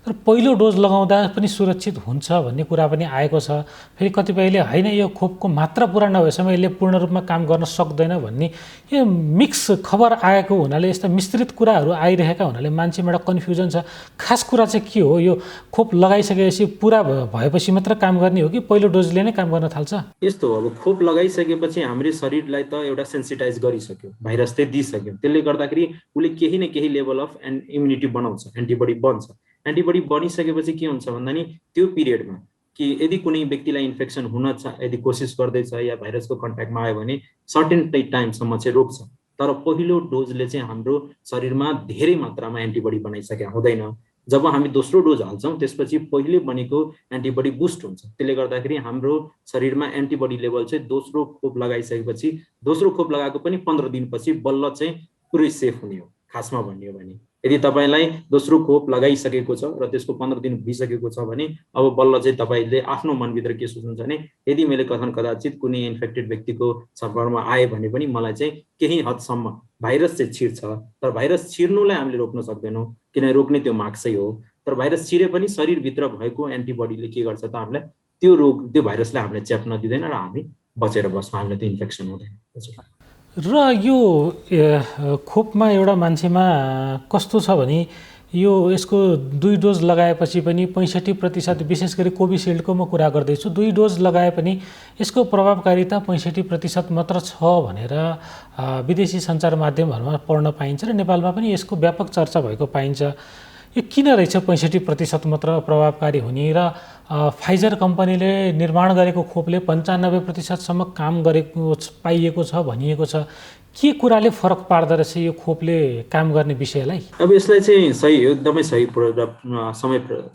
तर पहिलो डोज लगाउँदा पनि सुरक्षित हुन्छ भन्ने कुरा पनि आएको छ। फेरि कतिपयले होइन यो खोपको मात्रा पुरा नभएसम्म यसले पूर्ण रूपमा काम गर्न सक्दैन भन्ने, यो मिक्स खबर आएको हुनाले, यस्ता मिश्रित कुराहरू आइरहेका हुनाले मान्छेमा एउटा कन्फ्युजन छ। खास कुरा चाहिँ के हो, यो खोप लगाइसकेपछि पुरा भएपछि मात्र काम गर्ने हो कि पहिलो डोजले नै काम गर्न थाल्छ? यस्तो हो, अब खोप लगाइसकेपछि हाम्रो शरीरलाई त एउटा सेन्सिटाइज गरिसक्यो, भाइरस चाहिँ दिइसक्यो, त्यसले गर्दाखेरि उसले केही न केही लेभल अफ इम्युनिटी बनाउँछ, एन्टिबडी बन्छ। एन्टिबडी बनिसकेपछि के हुन्छ भन्दा नि त्यो पिरियडमा कि यदि कुनै व्यक्तिलाई इन्फेक्सन हुन यदि कोसिस गर्दैछ या भाइरसको कन्ट्याक्टमा आयो भने सर्टेन टाइमसम्म चाहिँ रोक्छ। तर पहिलो डोजले चाहिँ हाम्रो शरीरमा धेरै मात्रामा एन्टिबडी बनाइसकेका हुँदैन। जब हामी दोस्रो डोज हाल्छौँ त्यसपछि पहिले बनेको एन्टिबडी बुस्ट हुन्छ, त्यसले गर्दाखेरि हाम्रो शरीरमा एन्टिबडी लेभल चाहिँ दोस्रो खोप लगाइसकेपछि, दोस्रो खोप लगाएको पनि 15 दिनपछि बल्ल चाहिँ पुरै सेफ हुने हो। खासमा भन्ने हो भने यदि तपाईँलाई दोस्रो खोप लगाइसकेको छ र त्यसको 15 दिन भइसकेको छ भने अब बल्ल चाहिँ तपाईँले आफ्नो मनभित्र के सोच्नुहुन्छ भने यदि मैले कदाचित कुनै इन्फेक्टेड व्यक्तिको संपर्कमा आए भने पनि मलाई चाहिँ केही हदसम्म भाइरस चाहिँ छिर्छ, तर भाइरस छिर्नुलाई हामीले रोक्न सक्दैनौँ, किन रोक्ने त्यो मास्कै हो। तर भाइरस छिरे पनि शरीरभित्र भएको एन्टिबडीले के गर्छ त हामीलाई त्यो रोग त्यो भाइरसलाई हामीले च्याप्न दिँदैन र हामी बचेर बस्छौँ, हामीलाई त्यो इन्फेक्सन हुँदैन। र यो खोपमा एउटा मान्छेमा कस्तो छ भने यो यसको 2 डोज लगाएपछि पनि 65% विशेष गरी कोभिसिल्डको म कुरा गर्दैछु, 2 डोज लगाए पनि यसको प्रभावकारिता 65% मात्र छ भनेर विदेशी सञ्चार माध्यमहरूमा पढ्न पाइन्छ र नेपालमा पनि यसको व्यापक चर्चा भएको पाइन्छ। यो किन रहेछ 65% मात्र प्रभावकारी हुने र फाइजर कम्पनीले निर्माण गरेको खोपले 95%सम्म काम गरेको पाइएको छ भनिएको छ। के कुराले फरक पार्दो रहेछ यो खोपले काम गर्ने विषयलाई? अब यसलाई चाहिँ सही हो, एकदमै सही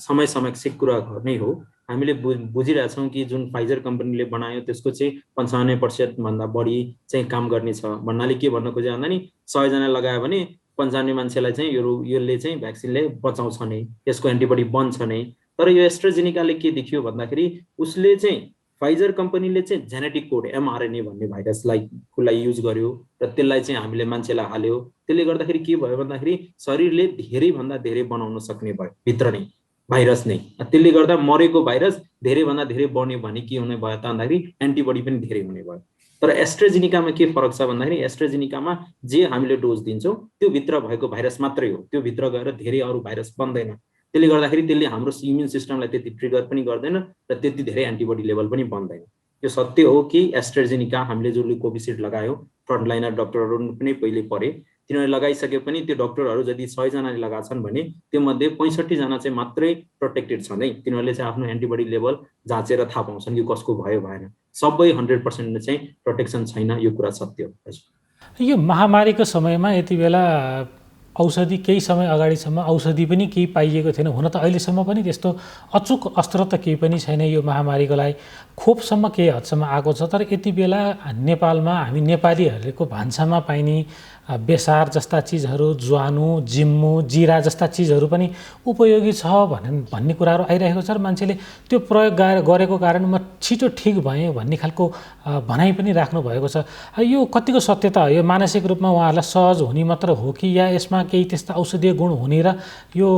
समय समयक्षिक कुरा नै हो। हामीले बुझिरहेछौँ कि जुन फाइजर कम्पनीले बनायो त्यसको चाहिँ 95% भन्दा बढी चाहिँ काम गर्ने छ भन्नाले के भन्न खोजे भन्दा नि 100 जना लगायो भने 95 मान्छेलाई चाहिँ यसले चाहिँ भ्याक्सिनले बचाउँछ नै, यसको एन्टिबडी बन्छ नै। तर यो एस्ट्राजेनिकाले के देखियो भन्दाखेरि उसले चाहिँ फाइजर कम्पनीले चाहिँ जेनेटिक कोड mRNA भन्ने भाइरसलाई युज गर्यो र त्यसलाई चाहिँ हामीले मान्छेलाई हाल्यो। त्यसले गर्दाखेरि के भयो भन्दाखेरि शरीरले धेरैभन्दा धेरै बनाउन सक्ने भयो भित्र नै भाइरस नै। त्यसले गर्दा मरेको भाइरस धेरैभन्दा धेरै बढ्ने भने के हुने भयो त भन्दाखेरि एन्टिबडी पनि धेरै हुने भयो। तर एस्ट्राजेनिकामा के फरक छ भन्दाखेरि एस्ट्राजेनिकामा जे हामीले डोज दिन्छौँ त्यो भित्र भएको भाइरस मात्रै हो, त्यो भित्र गएर धेरै अरू भाइरस बन्दैन। त्यसले गर्दाखेरि त्यसले हाम्रो इम्युन सिस्टमलाई त्यति ट्रिगर पनि गर्दैन र त्यति धेरै एन्टिबडी लेभल पनि बन्दैन। यो सत्य हो कि एस्ट्राजेनिका हामीले जसले कोभिसिल्ड लगायो फ्रन्टलाइनर डक्टरहरू पनि पहिले पढे, तिनीहरूले लगाइसके पनि त्यो डक्टरहरू जति 100 जनाले लगाछन् भने त्यो मध्ये 65 जना चाहिँ मात्रै प्रोटेक्टेड छन् है। तिनीहरूले चाहिँ आफ्नो एन्टिबडी लेभल जाँचेर थाहा पाउँछन् कि कसको भयो भएन। सबै 100% चाहिँ प्रोटेक्सन छैन, यो कुरा सत्य हो। यो महामारीको समयमा यति बेला औषधि केही समय अगाडिसम्म औषधि पनि केही पाइएको थिएन। हुन त अहिलेसम्म पनि त्यस्तो अचुक अस्त्र त केही पनि छैन यो महामारीको लागि। खोपसम्म केही हदसम्म आएको छ, तर यति बेला नेपालमा हामी नेपालीहरूको भान्सामा पाइने बेसार जस्ता चिजहरू, ज्वानो, जिम्मु, जिरा जस्ता चिजहरू पनि उपयोगी छ भन्ने कुराहरू आइरहेको छ र मान्छेले त्यो प्रयोग गरेको कारण म छिटो ठिक भएँ भन्ने खालको भनाइ पनि राख्नु भएको छ। यो कतिको सत्यता हो? यो मानसिक रूपमा उहाँहरूलाई सहज हुने मात्र हो कि या यसमा केही त्यस्ता औषधीय गुण हुने र यो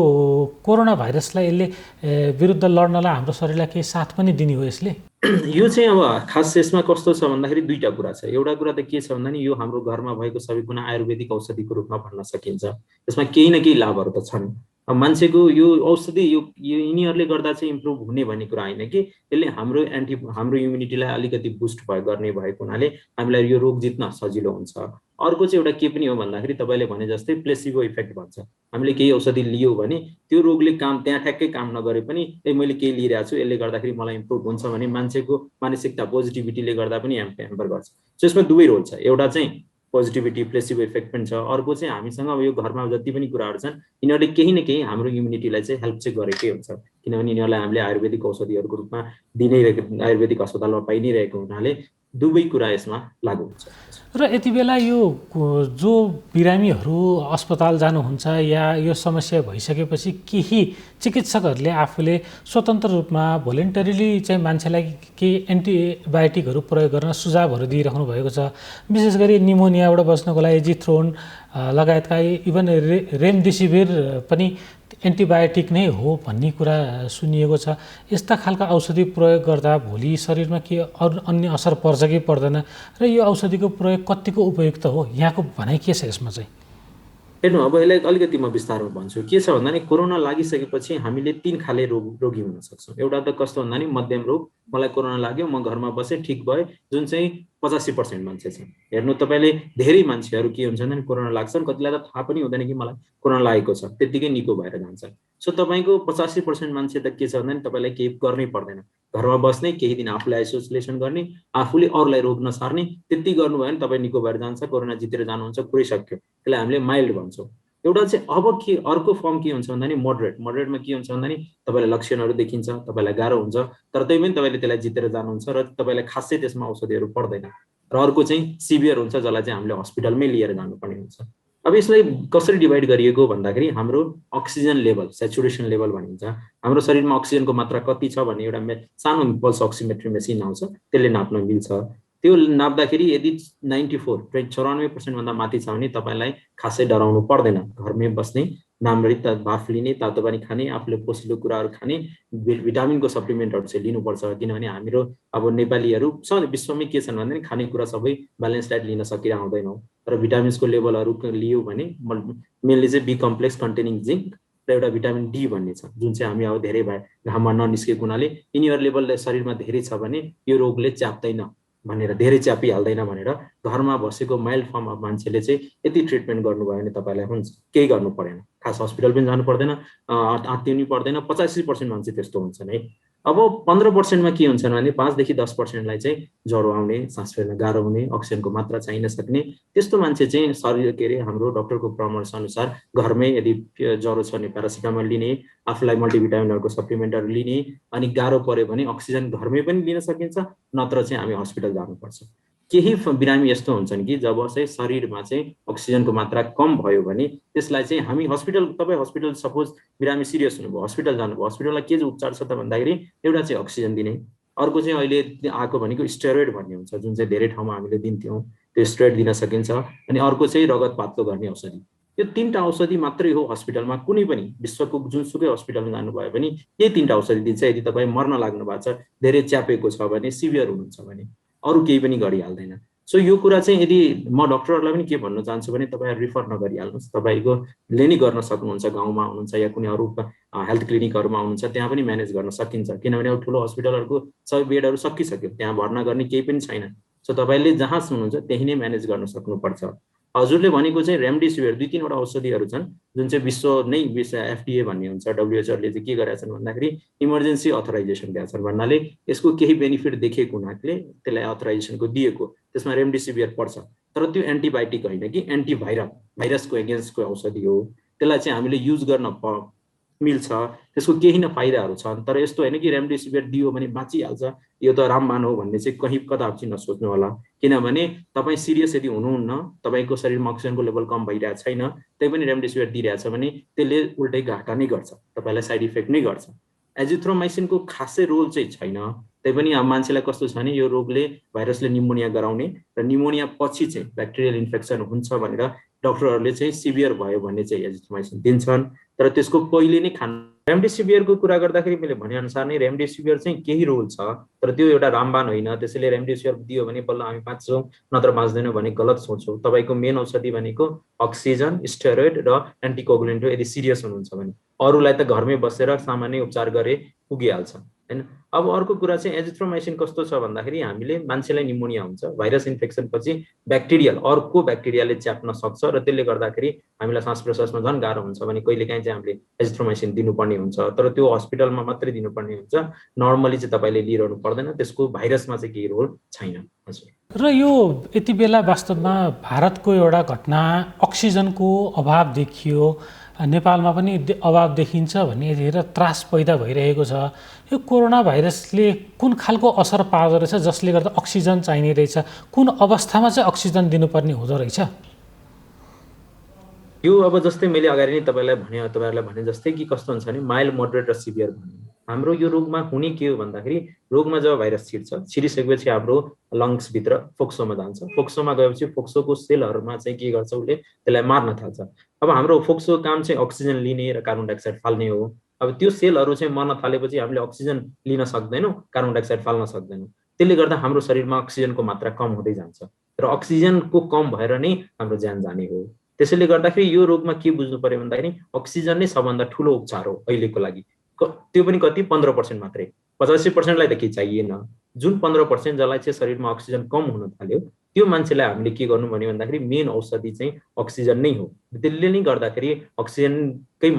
कोरोना भाइरसलाई यसले विरुद्ध लड्नलाई हाम्रो शरीरलाई केही साथ पनि दिने हो यसले? यो चाहिँ अब खास यसमा कस्तो छ भन्दाखेरि दुईटा कुरा छ। एउटा कुरा त के छ भन्दा नि यो हाम्रो घरमा भएको सबै कुना आयुर्वेदिक औषधिको रूपमा भन्न सकिन्छ। यसमा केही न केही लाभहरू त छन्। अब मान्छेको यो औषधि यो यिनीहरूले गर्दा चाहिँ इम्प्रुभ हुने भन्ने कुरा होइन कि यसले हाम्रो इम्युनिटीलाई अलिकति बुस्ट गर्ने भएको हुनाले हामीलाई यो रोग जित्न सजिलो हुन्छ। अर्को चाहिँ एउटा के पनि हो भन्दाखेरि तपाईँले भने जस्तै प्लेसिबो इफेक्ट भन्छ। हामीले केही औषधि लियो भने त्यो रोगले काम त्यहाँ ठ्याक्कै काम नगरे पनि मैले केही लिइरहेको छु यसले गर्दाखेरि मलाई इम्प्रुभ हुन्छ भने मान्छेको मानसिकता पोजिटिभिटीले गर्दा पनि ह्याम्पर गर्छ। सो यसमा दुवै रोल छ। एउटा चाहिँ पोजिटिभिटी प्लेसिबो इफेक्ट पनि छ, अर्को चाहिँ हामीसँग अब यो घरमा जति पनि कुराहरू छन् यिनीहरूले केही न केही हाम्रो इम्युनिटीलाई चाहिँ हेल्प चाहिँ गरेकै हुन्छ। किनभने यिनीहरूलाई हामीले आयुर्वेदिक औषधिहरूको रूपमा दिनैरहेको आयुर्वेदिक अस्पतालमा पाइ नै रहेको हुनाले दुवै कुरा यसमा लागू हुन्छ। र यति बेला यो जो बिरामीहरू अस्पताल जानुहुन्छ या यो समस्या भइसकेपछि केही चिकित्सकहरूले आफूले स्वतन्त्र रूपमा भोलिन्टरीली चाहिँ मान्छेलाई केही एन्टिबायोटिकहरू प्रयोग गर्न सुझावहरू दिइराख्नु भएको छ। विशेष गरी निमोनियाबाट बच्नको लागि जिथ्रोन लगायतका इभन रेमडेसिभिर पनि एन्टिबायोटिक नै हो भन्ने कुरा सुनिएको छ। यस्ता खालका औषधि प्रयोग गर्दा भोलि शरीरमा के अन्य असर पर्छ कि पर्दैन र यो औषधिको प्रयोग कतिको उपयुक्त हो, यहाँको भनाइ के छ यसमा चाहिँ? हेर्नु, अब यसलाई अलिकति म विस्तारमा भन्छु। के छ भन्दा नि कोरोना लागिसकेपछि हामीले 3 खाले रोगी हुन सक्छौँ। एउटा त कस्तो भन्दा नि मध्यम रोग, मलाई कोरोना लाग्यो म घरमा बसेँ ठिक भए, जुन चाहिँ 85% मान्छे छन्। हेर्नु तपाईँले धेरै मान्छेहरू के हुन्छ भने कोरोना लाग्छन्, कतिलाई त थाहा पनि हुँदैन कि मलाई कोरोना लागेको छ, त्यतिकै निको भएर जान्छ। सो तपाईँको 85% मान्छे त के छ भन्दा नि तपाईँलाई केही गर्नै पर्दैन, घरमा बस्ने, केही दिन आफूलाई आइसोलेसन गर्ने, आफूले अरूलाई रोग नसार्ने, त्यति गर्नुभयो भने तपाईँ निको भएर जान्छ, कोरोना जितेर जानुहुन्छ, कुरै सक्यो। त्यसलाई हामीले माइल्ड भन्छौँ। एउटा चाहिँ अब के अर्को फर्म के हुन्छ भन्दा नि मोडरेटमा के हुन्छ भन्दा नि तपाईँलाई लक्षणहरू देखिन्छ, तपाईँलाई गाह्रो हुन्छ, तर त्यही पनि तपाईँले त्यसलाई जितेर जानुहुन्छ र तपाईँलाई खासै त्यसमा औषधिहरू पर्दैन। र अर्को चाहिँ सिभियर हुन्छ, जसलाई चाहिँ हामीले हस्पिटलमै लिएर जानुपर्ने हुन्छ। अब यसलाई कसरी डिभाइड गरिएको भन्दाखेरि हाम्रो अक्सिजन लेभल, सेचुरेसन लेभल भनिन्छ। हाम्रो शरीरमा अक्सिजनको मात्रा कति छ भन्ने एउटा सानो पल्स अक्सिमेट्री मेसिन आउँछ, त्यसले नाप्न मिल्छ। त्यो नाप्दाखेरि यदि 94% भन्दा माथि छ भने तपाईँलाई खासै डराउनु पर्दैन, घरमै बस्ने राम्ररी भाफ लिने, तातो पानी खाने, आफूले पोषिलो कुराहरू खाने, भिटामिनको सप्लिमेन्टहरू चाहिँ लिनुपर्छ। किनभने हाम्रो अब नेपालीहरू विश्वमै के छन् भन्दा खानेकुरा सबै ब्यालेन्स डाइट लिन सकिरहेको हुँदैनौँ। र भिटामिन्सको लेभलहरू लियो भने मेनली चाहिँ बी कम्प्लेक्स कन्टेनिङ जिङ्क र एउटा भिटामिन डी भन्ने छ, जुन चाहिँ हामी अब धेरै घाममा ननिस्केको हुनाले यिनीहरू लेभल शरीरमा धेरै छ भने यो रोगले च्याप्दैन भनेर, धेरै च्यापिहाल्दैन भनेर घरमा बसेको माइल्ड फर्म अफ मान्छेले चाहिँ यति ट्रिटमेन्ट गर्नुभयो भने तपाईँलाई हुन्छ, केही गर्नु परेन, खास हस्पिटल पनि जानु पर्दैन, आत्तिनु पर्दैन। 85% मान्छे त्यस्तो हुन्छन् है। अब 15%मा के हुन्छ भने 5 देखि 10%लाई चाहिँ ज्वरो आउने, सास फेर्न गाह्रो हुने, अक्सिजनको मात्रा चाहिन सक्ने, त्यस्तो मान्छे चाहिँ शरीर के अरे हाम्रो डक्टरको परामर्श अनुसार घरमै यदि ज्वरो छ भने प्यारासिटामोल लिने, आफूलाई मल्टिभिटामिनहरूको सप्लिमेन्टहरू लिने, अनि गाह्रो पर्यो भने अक्सिजन घरमै पनि लिन सकिन्छ, नत्र चाहिँ हामी हस्पिटल जानुपर्छ। केही बिरामी यस्तो हुन्छन् कि जब चाहिँ शरीरमा चाहिँ अक्सिजनको मात्रा कम भयो भने त्यसलाई चाहिँ हामी हस्पिटल, तपाईँ हस्पिटल सपोज बिरामी सिरियस हुनुभयो, हस्पिटल जानुभयो, हस्पिटललाई के चाहिँ उपचार छ त भन्दाखेरि एउटा चाहिँ अक्सिजन दिने, अर्को चाहिँ अहिले आएको भनेको स्टेरोइड भन्ने हुन्छ, जुन चाहिँ धेरै ठाउँमा हामीले दिन्थ्यौँ, त्यो स्टेरोइड दिन सकिन्छ। अनि अर्को चाहिँ रगत पातलो गर्ने औषधि। यो 3टा औषधि मात्रै हो हस्पिटलमा, कुनै पनि विश्वको जुनसुकै हस्पिटलमा जानुभयो भने यही 3टा औषधि दिन्छ। यदि तपाईँ मर्न लाग्नु भएको छ, धेरै च्यापेको छ भने, सिभियर हुनुहुन्छ भने, अरू केही पनि गरिहाल्दैन। सो यो कुरा चाहिँ यदि म डक्टरहरूलाई पनि के भन्न चाहन्छु भने तपाईँहरू रिफर नगरिहाल्नुहोस्, तपाईँले नि गर्न सक्नुहुन्छ, गाउँमा हुनुहुन्छ या कुनै अरू हेल्थ क्लिनिकहरूमा हुनुहुन्छ, त्यहाँ पनि म्यानेज गर्न सकिन्छ। किनभने अब ठुलो हस्पिटलहरूको सबै बेडहरू सकिसक्यो, त्यहाँ भर्ना गर्ने केही पनि छैन। सो तपाईँले जहाँ हुनुहुन्छ त्यही नै म्यानेज गर्न सक्नुपर्छ। हजुरले भनेको चाहिँ रेमडेसिभिर 2-3वटा औषधिहरू छन् जुन चाहिँ विश्व एफडीए भन्ने हुन्छ, डब्ल्युएचओले चाहिँ के गरेका छन् भन्दाखेरि इमर्जेन्सी अथराइजेसन दिएका छन् भन्नाले यसको केही बेनिफिट देखेको हुनाले त्यसलाई अथराइजेसनको दिएको, त्यसमा रेमडेसिभिर पर्छ। तर त्यो एन्टिबायोटिक होइन कि भाइरसको एगेन्स्टको औषधि हो, त्यसलाई चाहिँ हामीले युज गर्न मिल्छ, त्यसको केही न फाइदाहरू छन्। तर यस्तो होइन कि रेमडेसिभिर दियो भने बाँचिहाल्छ, यो त रामबाण हो भन्ने चाहिँ कहीँ कदापि चाहिँ नसोच्नु होला। किनभने तपाईँ सिरियस यदि हुनुहुन्न, तपाईँको शरीरमा अक्सिजनको लेभल कम भइरहेको छैन, त्यही पनि रेमडेसिभिर दिइरहेछ भने त्यसले उल्टै घाटा नै गर्छ, तपाईँलाई साइड इफेक्ट नै गर्छ। एजिथ्रोमाइसिनको खासै रोल चाहिँ छैन। त्यही पनि मान्छेलाई कस्तो छ भने यो रोगले, भाइरसले निमोनिया गराउने र निमोनिया पछि चाहिँ ब्याक्टेरियल इन्फेक्सन हुन्छ भनेर डक्टरहरूले चाहिँ सिभियर भयो भने चाहिँ एजिथ्रोमाइसिन दिन्छन्, तर त्यसको पहिले नै खानु। रेमडेसिभिरको कुरा गर्दाखेरि मैले भनेअनुसार नै रेमडेसिभिर चाहिँ केही रोल छ, तर त्यो एउटा रामबाण होइन। त्यसैले रेमडेसिभिर दियो भने बल्ल हामी बाँच्छौँ नत्र बाँच्दैनौँ भने गलत सोच्छौँ। तपाईँको मेन औषधि भनेको अक्सिजन, स्टेरोइड र एन्टिकोगुलेन्ट हो यदि सिरियस हुनुहुन्छ भने। अरूलाई त घरमै बसेर सामान्य उपचार गरे पुगिहाल्छ हैन। अब अर्को कुरा चाहिँ एजिथ्रोमाइसिन कस्तो छ भन्दाखेरि हामीले मान्छेलाई निमोनिया हुन्छ, भाइरस इन्फेक्सन पछि अर्को ब्याक्टेरियाले च्याप्न सक्छ र त्यसले गर्दाखेरि हामीलाई सास प्रश्वासमा झन् गाह्रो हुन्छ भने कहिलेकाहीँ चाहिँ हामीले एजिथ्रोमाइसिन दिनुपर्ने हुन्छ, तर त्यो हस्पिटलमा मात्रै दिनुपर्ने हुन्छ। नर्मली चाहिँ तपाईँले लिइरहनु पर्दैन, त्यसको भाइरसमा चाहिँ केही रोल छैन। हजुर। र यो यति बेला वास्तवमा भारतको एउटा घटना, अक्सिजनको अभाव देखियो, नेपालमा पनि अभाव देखिन्छ भन्ने यतिखेर त्रास पैदा भइरहेको छ। यो कोरोना भाइरसले कुन खालको असर पार्दो रहेछ जसले गर्दा अक्सिजन चाहिने रहेछ, कुन अवस्थामा चाहिँ अक्सिजन दिनुपर्ने हुँदो रहेछ? यो अब जस्तै मैले अगाडि नै तपाईँहरूलाई भने जस्तै कि कस्तो हुन्छ भने माइल्ड, मोडरेट र सिभियर भन्ने हाम्रो यो रोगमा हुने के हो भन्दाखेरि रोगमा जब भाइरस छिरिसकेपछि हाम्रो लङ्सभित्र फोक्सोमा जान्छ। फोक्सोमा गएपछि फोक्सोको सेलहरूमा चाहिँ के गर्छ, उसले त्यसलाई मार्न थाल्छ। अब हाम्रो फोक्सो काम चाहिँ अक्सिजन लिने र कार्बन डाइअक्साइड फाल्ने हो। अब त्यो सेलहरू चाहिँ मर्न थालेपछि हामीले अक्सिजन लिन सक्दैनौँ, कार्बन डाइअक्साइड फाल्न सक्दैनौँ। त्यसले गर्दा हाम्रो शरीरमा अक्सिजनको मात्रा कम हुँदै जान्छ र अक्सिजनको कम भएर नै हाम्रो ज्यान जाने हो। त्यसैले गर्दाखेरि यो रोगमा के बुझ्नु पर्यो भन्दाखेरि अक्सिजन नै सबभन्दा ठुलो उपचार हो अहिलेको लागि। त्यो पनि कति 15% मात्रै, 85%लाई त केही चाहिएन। जुन 15% जसलाई चाहिँ शरीरमा अक्सिजन कम हुन थाल्यो त्यो मान्छेलाई हामीले के गर्नु भन्यो भन्दाखेरि मेन औषधि चाहिँ अक्सिजन नै हो। त्यसले नै गर्दाखेरि अक्सिजनकै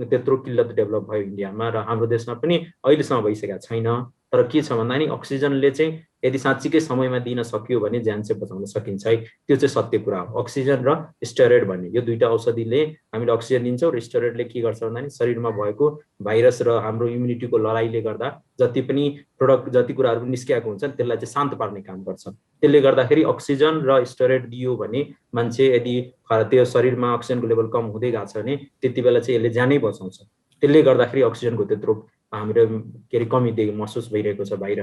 त्यत्रो किल्लत डेभलप भयो इन्डियामा र हाम्रो देशमा पनि अहिलेसम्म भइसकेको छैन। तर के छ भन्दाखेरि अक्सिजनले चाहिँ यदि साँच्चीकै समयमा दिन सकियो भने ज्यान चाहिँ बचाउन सकिन्छ है, त्यो चाहिँ सत्य कुरा हो। अक्सिजन र स्टेरोइड भन्ने यो दुईटा औषधिले हामीले अक्सिजन दिन्छौँ र स्टेरोइडले के गर्छ भन्दाखेरि शरीरमा भएको भाइरस र हाम्रो इम्युनिटीको लडाइँले गर्दा जति कुराहरू निस्किएको हुन्छ त्यसलाई चाहिँ शान्त पार्ने काम गर्छ। त्यसले गर्दाखेरि अक्सिजन र स्टेरोइड दियो भने मान्छे यदि त्यो शरीरमा अक्सिजनको लेभल कम हुँदै गएको छ भने त्यति बेला चाहिँ यसले ज्यानै बचाउँछ। त्यसले गर्दाखेरि अक्सिजनको त्यत्रो हाम्रो कमी महसुस भइरहेको छ बाहिर।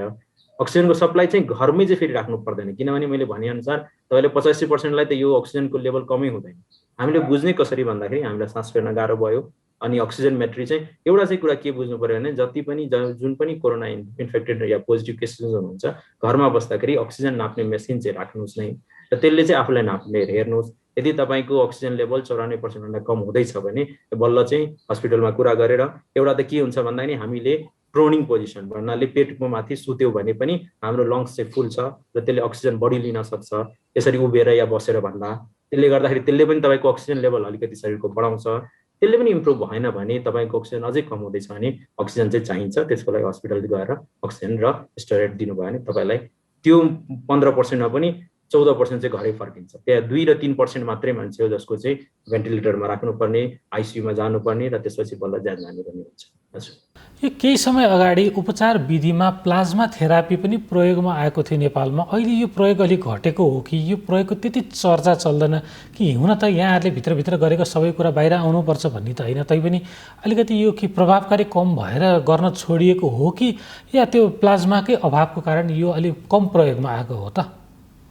अक्सिजनको सप्लाई चाहिँ घरमै चाहिँ फेरि राख्नु पर्दैन, किनभने मैले भनेअनुसार तपाईँले 85%लाई त यो अक्सिजनको लेभल कमै हुँदैन। हामीले बुझ्ने कसरी भन्दाखेरि हामीलाई सास फेर्न गाह्रो भयो। अनि अक्सिजन मेट्री चाहिँ एउटा चाहिँ कुरा के बुझ्नु पर्यो भने जति पनि जुन पनि कोरोना इन्फेक्टेड या पोजिटिभ केसेस हुनुहुन्छ घरमा बस्दाखेरि अक्सिजन नाप्ने मेसिन चाहिँ राख्नुहोस् नै र त्यसले चाहिँ आफूलाई नाप्ने हेर्नुहोस्। यदि तपाईँको अक्सिजन लेभल 94% भन्दा कम हुँदैछ भने बल्ल चाहिँ हस्पिटलमा कुरा गरेर एउटा त के हुन्छ भन्दाखेरि हामीले प्रोनिङ पोजिसन भन्नाले पेटको माथि सुत्यो भने पनि हाम्रो लङ्स चाहिँ फुल छ र त्यसले अक्सिजन बढी लिन सक्छ यसरी उभिएर या बसेर भन्दा। त्यसले गर्दाखेरि त्यसले पनि तपाईँको अक्सिजन लेभल अलिकति शरीरको बढाउँछ। त्यसले पनि इम्प्रुभ भएन भने तपाईँको अक्सिजन अझै कम हुँदैछ भने अक्सिजन चाहिँ चाहिन्छ। त्यसको लागि हस्पिटल गएर अक्सिजन र स्टेरोइड दिनुभयो भने तपाईँलाई त्यो 15%मा पनि 14% चाहिँ घरै फर्किन्छ। त्यहाँ 2 र 3% मात्रै मान्छे हो जसको चाहिँ भेन्टिलेटरमा राख्नुपर्ने, आइसियुमा जानुपर्ने र त्यसपछि बल्ल ज्यान जानुपर्ने हुन्छ। हजुर, यो केही समय अगाडि उपचार विधिमा प्लाज्मा थेरापी पनि प्रयोगमा आएको थियो नेपालमा। अहिले यो प्रयोग अलिक घटेको हो कि यो प्रयोगको त्यति चर्चा चल्दैन कि? हुन त यहाँहरूले भित्रभित्र गरेको सबै कुरा बाहिर आउनुपर्छ भन्ने त होइन, तैपनि अलिकति यो कि प्रभावकारी कम भएर गर्न छोडिएको हो कि या त्यो प्लाज्माकै अभावको कारण यो अलिक कम प्रयोगमा आएको हो त?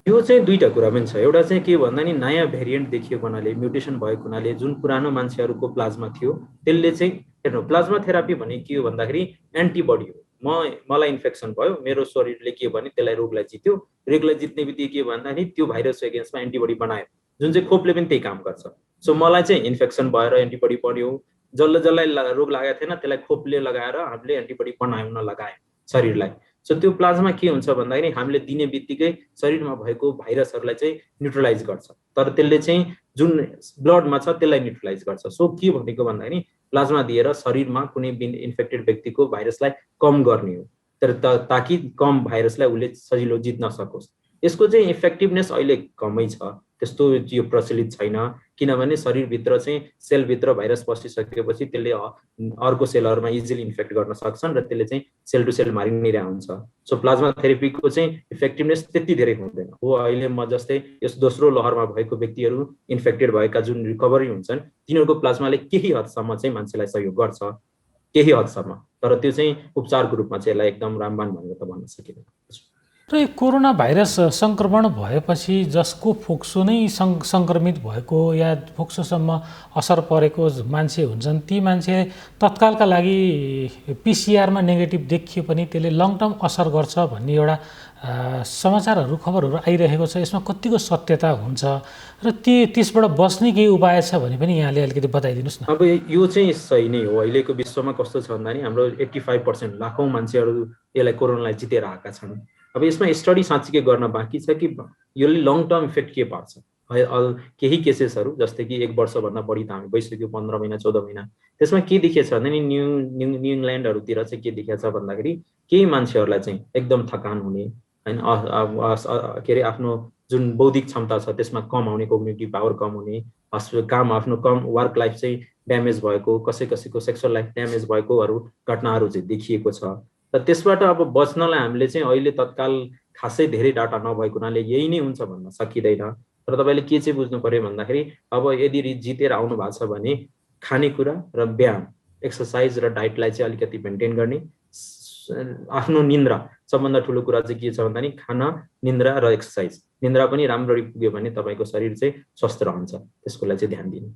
यो चाहिँ दुईटा कुरा पनि छ। एउटा चाहिँ के भन्दा नि नयाँ भेरिएन्ट देखिएको हुनाले, म्युटेसन भएको हुनाले जुन पुरानो मान्छेहरूको प्लाज्मा थियो त्यसले चाहिँ हेर्नु प्लाज्मा थेरापी भने के हो भन्दाखेरि एन्टिबडी हो। मलाई इन्फेक्सन भयो, मेरो शरीरले के भने त्यसलाई रोगलाई जित्यो। रोगलाई जित्ने बित्तिकै के भन्दाखेरि त्यो भाइरसको एगेन्स्टमा एन्टिबडी बनायो, जुन चाहिँ खोपले पनि त्यही काम गर्छ। सो मलाई चाहिँ इन्फेक्सन भएर एन्टिबडी बढ्यो, जसलाई रोग लागेको थिएन त्यसलाई खोपले लगाएर हामीले एन्टिबडी बनाउन लगायो शरीरलाई। सो त्यो प्लाज्मा के हुन्छ भन्दाखेरि हामीले दिने बित्तिकै शरीरमा भएको भाइरसहरूलाई चाहिँ न्युट्रलाइज गर्छ, तर त्यसले चाहिँ जुन ब्लडमा छ त्यसलाई न्युट्रलाइज गर्छ। सो के भनेको भन्दाखेरि प्लाज्मा दिएर शरीरमा कुनै इन्फेक्टेड व्यक्तिको भाइरसलाई कम गर्ने हो, तर ताकि कम भाइरसलाई उसले सजिलो जित्न सकोस्। यसको चाहिँ इफेक्टिभनेस अहिले कमै छ, त्यस्तो यो प्रचलित छैन। किनभने शरीरभित्र चाहिँ सेलभित्र भाइरस पसिसकेपछि त्यसले अर्को सेलहरूमा इजिली इन्फेक्ट गर्न सक्छन् र त्यसले चाहिँ सेल टु सेल मारि नै हुन्छ। सो प्लाज्मा थेरापीको चाहिँ इफेक्टिभनेस त्यति धेरै हुँदैन हो। अहिले म जस्तै यस दोस्रो लहरमा भएको व्यक्तिहरू इन्फेक्टेड भएका जुन रिकभरी हुन्छन् तिनीहरूको प्लाज्माले केही हदसम्म चाहिँ मान्छेलाई सहयोग गर्छ, केही हदसम्म, तर त्यो चाहिँ उपचारको रूपमा चाहिँ यसलाई एकदम रामबाण भनेर त भन्न सकिँदैन। र यो कोरोना भाइरस सङ्क्रमण भएपछि जसको फोक्सो नै सङ्क्रमित भएको या फोक्सोसम्म असर परेको मान्छे हुन्छन् ती मान्छे तत्कालका लागि पिसिआरमा नेगेटिभ देखियो पनि त्यसले लङ टर्म असर गर्छ भन्ने एउटा समाचारहरू खबरहरू आइरहेको छ। यसमा कतिको सत्यता हुन्छ र त्यसबाट बस्ने केही उपाय छ भने पनि यहाँले अलिकति बताइदिनुहोस् न। अब यो चाहिँ सही नै हो। अहिलेको विश्वमा कस्तो छ भन्दा नि हाम्रो 85% लाखौँ मान्छेहरू यसलाई कोरोनालाई जितेर आएका छन्। अब यसमा स्टडी साँच्चीकै गर्न बाँकी छ कि यसले लङ टर्म इफेक्ट के पार्छ। केही केसेसहरू जस्तै कि 1 वर्षभन्दा बढी त हामी भइसक्यो, 15 महिना 14 महिना, त्यसमा के देखिएको छ भने न्यू इङ्ल्यान्डहरूतिर चाहिँ के देखिएको छ भन्दाखेरि केही मान्छेहरूलाई चाहिँ एकदम थकान हुने होइन, के अरे आफ्नो जुन बौद्धिक क्षमता छ त्यसमा कम आउने, कोग्निटिभ पावर कम हुने, काम आफ्नो कम वर्क लाइफ चाहिँ ड्यामेज भएको, कसैको सेक्सुअल लाइफ ड्यामेज भएकोहरू घटनाहरू चाहिँ देखिएको छ। र त्यसबाट अब बच्नलाई हामीले चाहिँ अहिले तत्काल खासै धेरै डाटा नभएको हुनाले यही नै हुन्छ भन्न सकिँदैन। तर तपाईँले के चाहिँ बुझ्नु पर्यो भन्दाखेरि अब यदि जितेर आउनु भएको छ भने खानेकुरा र व्यायाम, एक्सर्साइज र डाइटलाई चाहिँ अलिकति मेन्टेन गर्ने, आफ्नो निन्द्रा सबभन्दा ठुलो कुरा चाहिँ के छ भन्दा नि खाना, निन्द्रा र एक्सर्साइज। निन्द्रा पनि राम्ररी पुग्यो भने तपाईँको शरीर चाहिँ स्वस्थ रहन्छ, त्यसको लागि चाहिँ ध्यान दिनु।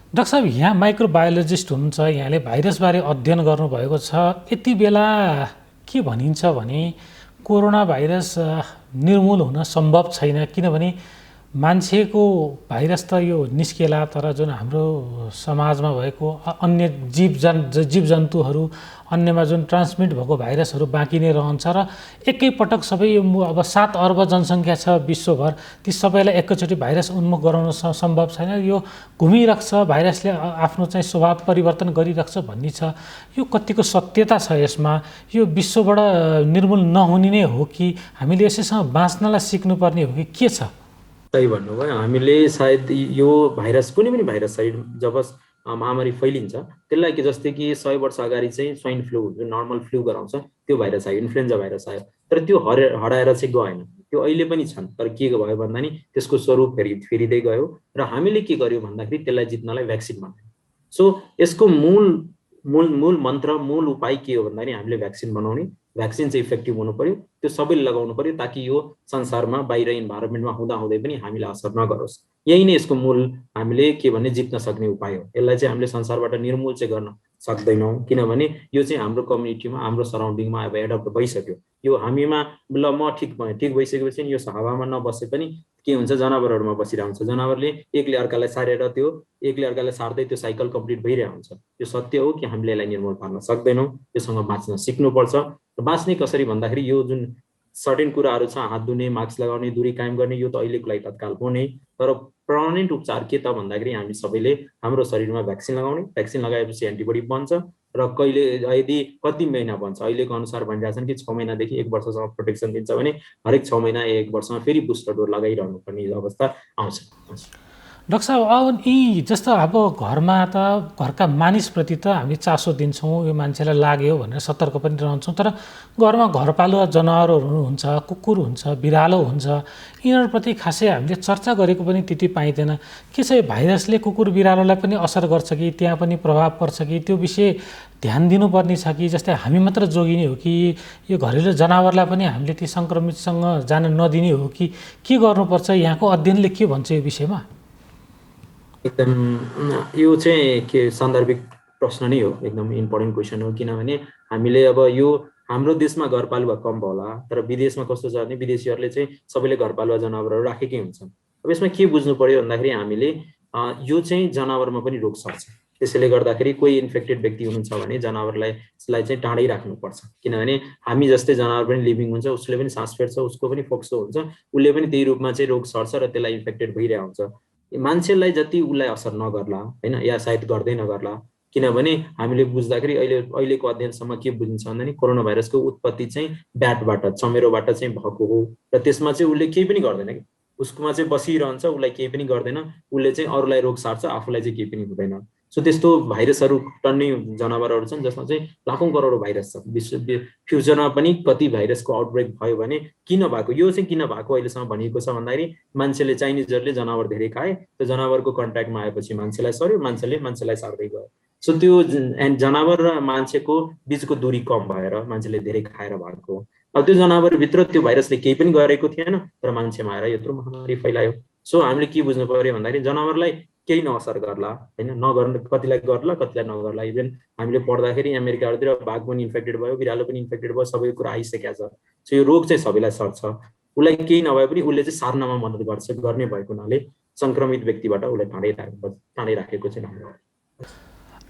डाक्टर साहब, यहाँ माइक्रोबायोलोजिस्ट हुनुहुन्छ, यहाँले भाइरसबारे अध्ययन गर्नुभएको छ। यति बेला के भनिन्छ भने कोरोना भाइरस निर्मूल हुन सम्भव छैन, किनभने मान्छेको भाइरस त यो निस्केला, तर जुन हाम्रो समाजमा भएको अन्य जीवजन्तुहरू अन्यमा जुन ट्रान्समिट भएको भाइरसहरू बाँकी नै रहन्छ र एकैपटक सबै यो अब 7 अर्ब जनसङ्ख्या छ विश्वभर, ती सबैलाई एकैचोटि भाइरस उन्मुख गराउन सम्भव छैन। यो घुमिरहेको भाइरसले आफ्नो चाहिँ स्वभाव परिवर्तन गरिरहेको छ भन्ने छ। यो कतिको सत्यता छ यसमा? यो विश्वबाट निर्मूल नहुने नै हो कि हामीले यसैसँग बाँच्नलाई सिक्नुपर्ने हो कि के छ? सही भन्नुभयो। हामीले सायद यो भाइरस कुनै पनि भाइरस जब महामारी फैलिन्छ त्यसलाई के जस्तै कि 100 वर्ष अगाडि चाहिँ स्वाइन फ्लू जुन नर्मल फ्लू गराउँछ त्यो भाइरस आयो, इन्फ्लुएन्जा भाइरस आयो, तर त्यो हराएर चाहिँ गएन। त्यो अहिले पनि छन्, तर के भयो भन्दा नि त्यसको स्वरूप फेरिँदै गयो र हामीले के गर्यौँ भन्दाखेरि त्यसलाई जित्नलाई भ्याक्सिन बनायौँ। सो यसको मूल मन्त्र, मूल उपाय के हो भन्दाखेरि हामीले भ्याक्सिन बनाउने, भ्याक्सिन चाहिँ इफेक्टिभ हुनु पर्यो, त्यो सबैले लगाउनु पर्यो ताकि यो संसारमा बाहिर इन्भाइरोमेन्टमा हुँदै पनि हामीलाई असर नगरोस्। यही नै यसको मूल हामीले के भने जित्न सक्ने उपाय हो। यसलाई चाहिँ हामीले संसारबाट निर्मूल चाहिँ गर्न सक्दैनौँ, किनभने यो चाहिँ हाम्रो कम्युनिटीमा हाम्रो सराउन्डिङमा अब एडप्ट भइसक्यो। यो हामीमा ल म ठिक भएँ, ठिक भइसकेपछि यो हावामा नबसे पनि के हुन्छ, जनावरहरूमा बसिरहन्छ। जनावरले एकले अर्कालाई सारेर त्यो एकले अर्कालाई सार्दै त्यो साइकल कम्प्लिट भइरहेको हुन्छ। यो सत्य हो कि हामीले यसलाई निर्मूल पार्न सक्दैनौँ, योसँग बाँच्न सिक्नुपर्छ। र बाँच्ने कसरी भन्दाखेरि यो जुन सर्टेन कुराहरू छ, हात धुने, मास्क लगाउने, दूरी कायम गर्ने, यो त अहिलेको लागि तत्काल हो नै। तर पर्मानेन्ट उपचार के त भन्दाखेरि हामी सबैले हाम्रो शरीरमा भ्याक्सिन लगाउने, भ्याक्सिन लगाएपछि एन्टिबडी बन्छ र कहिले यदि कति महिना बन्छ अहिलेको अनुसार भनिरहेछन् कि 6 महिनादेखि 1 वर्षसम्म प्रोटेक्सन दिन्छ भने हरेक 6 महिना 1 वर्षमा फेरि बुस्टर डोज लगाइरहनु पर्ने अवस्था आउँछ। डाक्टर साहब, अब यी जस्तो अब घरमा त घरका मानिसप्रति त हामी चासो दिन्छौँ, यो मान्छेलाई लाग्यो भनेर सतर्क पनि रहन्छौँ, तर घरमा घरपालुवा जनावरहरू हुन्छ, कुकुर हुन्छ, बिरालो हुन्छ, यिनीहरूप्रति खासै हामीले चर्चा गरेको पनि त्यति पाइँदैन। के छ, यो भाइरसले कुकुर बिरालोलाई पनि असर गर्छ कि त्यहाँ पनि प्रभाव पर्छ कि त्यो विषय ध्यान दिनुपर्ने छ कि जस्तै हामी मात्र जोगिने हो कि यो घरेलु जनावरलाई पनि हामीले ती सङ्क्रमितसँग जान नदिने हो कि के गर्नुपर्छ? यहाँको अध्ययनले के भन्छ यो विषयमा? एकदम यो चाहिँ के सान्दर्भिक प्रश्न नै हो, एकदम इम्पोर्टेन्ट क्वेसन हो। किनभने हामीले अब यो हाम्रो देशमा घरपालुवा कम होला, तर विदेशमा कस्तो छ भने विदेशीहरूले चाहिँ सबैले घरपालुवा जनावरहरू राखेकै हुन्छन्। अब यसमा के बुझ्नु पर्यो भन्दाखेरि हामीले यो चाहिँ जनावरमा पनि रोग सर्छ। त्यसैले गर्दाखेरि कोही इन्फेक्टेड व्यक्ति हुनुहुन्छ भने जनावरलाई चाहिँ टाढै राख्नुपर्छ, किनभने हामी जस्तै जनावर पनि लिभिङ हुन्छ, उसले पनि सास फेर्छ, उसको पनि फोक्सो हुन्छ, उसले पनि त्यही रूपमा चाहिँ रोग सर्छ र त्यसलाई इन्फेक्टेड भइरहेको हुन्छ। मान्छेलाई जति उसलाई असर नगर्ला हैन, या सायद गर्दै नगर्ला, किनभने हामीले बुझ्दाखेरि अहिलेको अध्ययनसम्म के बुझिन्छ भन्दाखेरि कोरोना भाइरसको उत्पत्ति चाहिँ ब्याटबाट, चमेरोबाट चाहिँ भएको हो र त्यसमा चाहिँ उसले केही पनि गर्दैन कि, उसकोमा चाहिँ बसिरहन्छ, उसलाई केही पनि गर्दैन, उसले चाहिँ अरूलाई रोग सार्छ, आफूलाई चाहिँ केही पनि हुँदैन। सो त्यस्तो भाइरसहरू टन्नै जनावरहरू छन् जसमा चाहिँ लाखौँ करोडौँ भाइरस छ। विश्व फ्युचरमा पनि कति भाइरसको आउटब्रेक भयो भने किन भएको, यो चाहिँ किन भएको अहिलेसम्म भनिएको छ भन्दाखेरि मान्छेले, चाइनिजहरूले जनावर धेरै खाए, त्यो जनावरको कन्ट्याक्टमा आएपछि मान्छेलाई सर्यो, मान्छेलाई सार्दै गयो। सो त्यो जनावर र मान्छेको बिचको दूरी कम भएर मान्छेले धेरै खाएर भएको। अब त्यो जनावरभित्र त्यो भाइरसले केही पनि गरेको थिएन, तर मान्छेमा आएर यत्रो महामारी फैलायो। सो हामीले के बुझ्नु पर्यो भन्दाखेरि जनावरलाई केही नअसर गर्ला हैन, नगर्ने, कतिलाई गर्ला कतिलाई नगर्ला। इभन हामीले पढ्दाखेरि अमेरिकाहरूतिर बाघ पनि इन्फेक्टेड भयो, बिरालो पनि इन्फेक्टेड भयो, सबै कुरा आइसकेको छ। सो यो रोग चाहिँ सबैलाई सर्छ, उसलाई केही नभए पनि उसले चाहिँ सार्नमा मद्दत गर्ने भएको हुनाले सङ्क्रमित व्यक्तिबाट उसलाई टाढै राखेको चाहिँ राम्रो हो।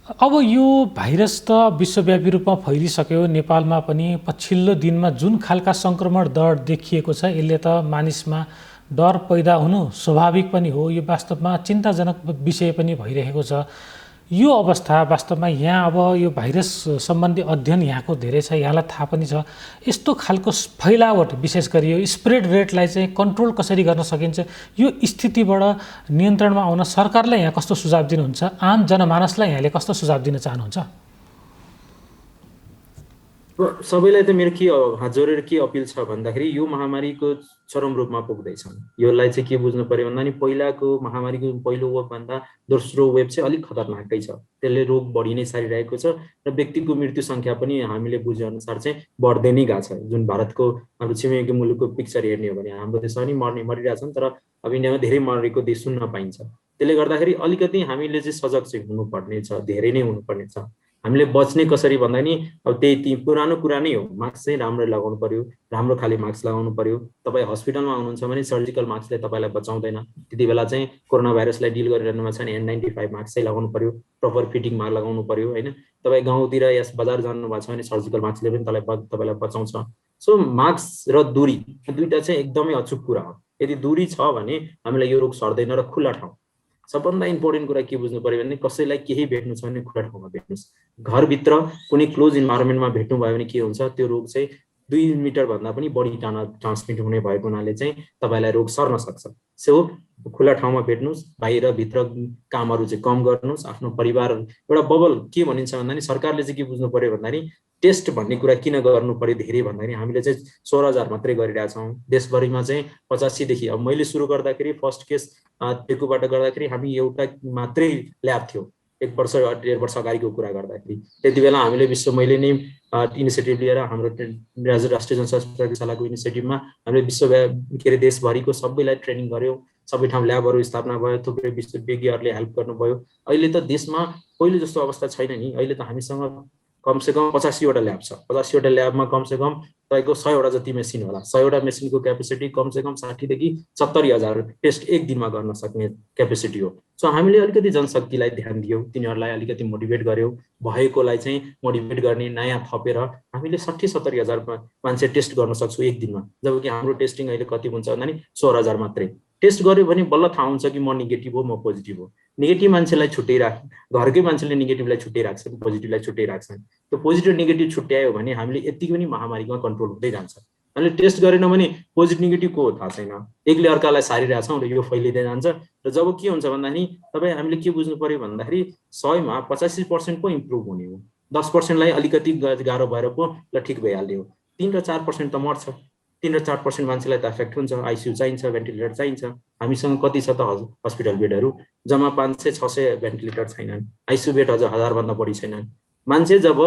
अब यो भाइरस त विश्वव्यापी रूपमा फैलिसक्यो, नेपालमा पनि पछिल्लो दिनमा जुन खालका सङ्क्रमण दर देखिएको छ यसले त मानिसमा डर पैदा हुनु स्वाभाविक पनि हो। यो वास्तवमा चिन्ताजनक विषय पनि भइरहेको छ। यो अवस्था वास्तवमा यहाँ अब यो भाइरस सम्बन्धी अध्ययन यहाँको धेरै छ, यहाँलाई थाहा पनि छ। यस्तो खालको फैलावट, विशेष गरी यो स्प्रेड रेटलाई चाहिँ कन्ट्रोल कसरी गर्न सकिन्छ, यो स्थितिबाट नियन्त्रणमा आउन सरकारलाई यहाँ कस्तो सुझाव दिनुहुन्छ, आम जनमानसलाई यहाँले कस्तो सुझाव दिन चाहनुहुन्छ? सबैलाई त मेरो के हात जोडेर के अपिल छ भन्दाखेरि यो महामारीको चरम रूपमा पुग्दैछ। यसलाई चाहिँ के बुझ्नु पर्यो भन्दा पहिलाको महामारीको पहिलो वेभभन्दा दोस्रो वेभ चाहिँ अलिक खतरनाकै छ। त्यसले रोग बढी नै सारिरहेको छ र व्यक्तिको मृत्यु सङ्ख्या पनि हामीले बुझे अनुसार चाहिँ बढ्दै नै गएको छ। जुन भारतको हाम्रो छिमेकी मुलुकको पिक्चर हेर्ने हो भने हाम्रो देशमा पनि मरिरहेछन्, तर अब इन्डियामा धेरै मरेको देश सुन्न पाइन्छ। त्यसले गर्दाखेरि अलिकति हामीले चाहिँ सजग चाहिँ हुनुपर्ने छ, धेरै नै हुनुपर्ने छ। हामीले बच्ने कसरी भन्दा नि अब त्यही पुरानो कुरा नै हो, मास्क चाहिँ राम्रो लगाउनु पर्यो, राम्रो खाले मास्क लगाउनु पर्यो। तपाईँ हस्पिटलमा हुनुहुन्छ भने सर्जिकल मास्कले तपाईँलाई बचाउँदैन, त्यति बेला चाहिँ कोरोना भाइरसलाई डिल गरिरहनुमा छ भने N95 मास्क चाहिँ लगाउनु पर्यो, प्रपर फिटिङमा लगाउनु पर्यो हैन। तपाईँ गाउँतिर या बजार जानुभएको छ भने सर्जिकल मास्कले पनि तपाईँलाई बचाउँछ। सो मास्क र दूरी दुईटा चाहिँ एकदमै अचुक कुरा हो। यदि दूरी छ भने हामीलाई यो रोग सर्दैन र खुल्ला ठाउँ, सबभन्दा इम्पोर्टेन्ट कुरा के बुझ्नु पर्यो भने कसैलाई केही भेट्नु छ भने खुल्ला ठाउँमा भेट्नुहोस्। घरभित्र कुनै क्लोज इन्भाइरोमेन्टमा भेट्नुभयो भने के हुन्छ, त्यो रोग चाहिँ 2 मिटरभन्दा पनि बढी टाढा ट्रान्समिट हुने भएको हुनाले चाहिँ तपाईँलाई रोग सर्न सक्छ। सो खुल्ला ठाउँमा भेट्नुहोस्, बाहिरभित्र कामहरू चाहिँ कम गर्नुहोस्। आफ्नो परिवार एउटा बबल के भनिन्छ भन्दाखेरि सरकारले चाहिँ के बुझ्नु पर्यो भन्दाखेरि टेस्ट भन्ने कुरा किन गर्नु पर्यो धेरै भन्दाखेरि हामीले चाहिँ 16,000 मात्रै गरिरहेछौँ। देशभरिमा चाहिँ 85देखि, अब मैले सुरु गर्दाखेरि फर्स्ट केस टेकुबाट गर्दाखेरि हामी एउटा मात्रै ल्याब थियो, 1 वर्ष 1.5 वर्ष अगाडिको कुरा गर्दाखेरि त्यति बेला हामीले मैले नै इनिसिएटिभ लिएर हाम्रो राष्ट्रिय जनस्वास्थ्य प्रयोगशालाको इनिसिएटिभमा हामीले के अरे देशभरिको सबैलाई ट्रेनिङ गर्यौँ, सबै ठाउँ ल्याबहरू स्थापना भयो, थुप्रै विशेषज्ञहरूले हेल्प गर्नुभयो। अहिले त देशमा पहिले जस्तो अवस्था छैन नि। अहिले त हामीसँग कमसेकम 85वटा ल्याब छ। 85वटा ल्याबमा कमसेकम तपाईँको 100वटा जति मेसिन होला। 100वटा मेसिनको क्यापेसिटी कमसेकम 60 देखि 70,000 टेस्ट एक दिनमा गर्न सक्ने क्यापेसिटी हो। सो हामीले अलिकति जनशक्तिलाई ध्यान दियौँ, तिनीहरूलाई अलिकति मोटिभेट गर्यौँ, भएकोलाई चाहिँ मोटिभेट गर्ने, नयाँ थपेर हामीले 60-70,000 मान्छे टेस्ट गर्न सक्छौँ एक दिनमा। जबकि हाम्रो टेस्टिङ अहिले कति हुन्छ भन्दा नि 16,000 मात्रै। टेस्ट गर्यो भने बल्ल थाहा हुन्छ कि म नेगेटिभ हो, म पोजिटिभ हो। नेगेटिभ मान्छेलाई घरकै मान्छेले नेगेटिभलाई छुट्याइराख्छन्, पोजिटिभलाई छुट्याइराख्छन्। त्यो पोजिटिभ नेगेटिभ छुट्यायो भने हामीले यतिकै पनि महामारीमा कन्ट्रोल हुँदै जान्छ। हामीले टेस्ट गरेन भने पोजिटिभ नेगेटिभ को हो थाहा छैन, एकले अर्कालाई सारिरहेछौँ र यो फैलिँदै जान्छ। र जब के हुन्छ भन्दाखेरि हामीले के बुझ्नु पर्यो भन्दाखेरि 100मा 85% पो इम्प्रुभ हुने हो, 10%लाई अलिकति गाह्रो भएर पो ल ठिक भइहाल्यो। 3 र 4% त मर्छ। 3 र 4% मान्छेलाई त एफेक्ट हुन्छ, आइसियु चाहिन्छ, भेन्टिलेटर चाहिन्छ। हामीसँग कति छ त हस्पिटल बेडहरू? जम्मा 500-600 भेन्टिलेटर छैनन्, आइसियु बेड 1000 भन्दा बढी छैनन्। मान्छे जब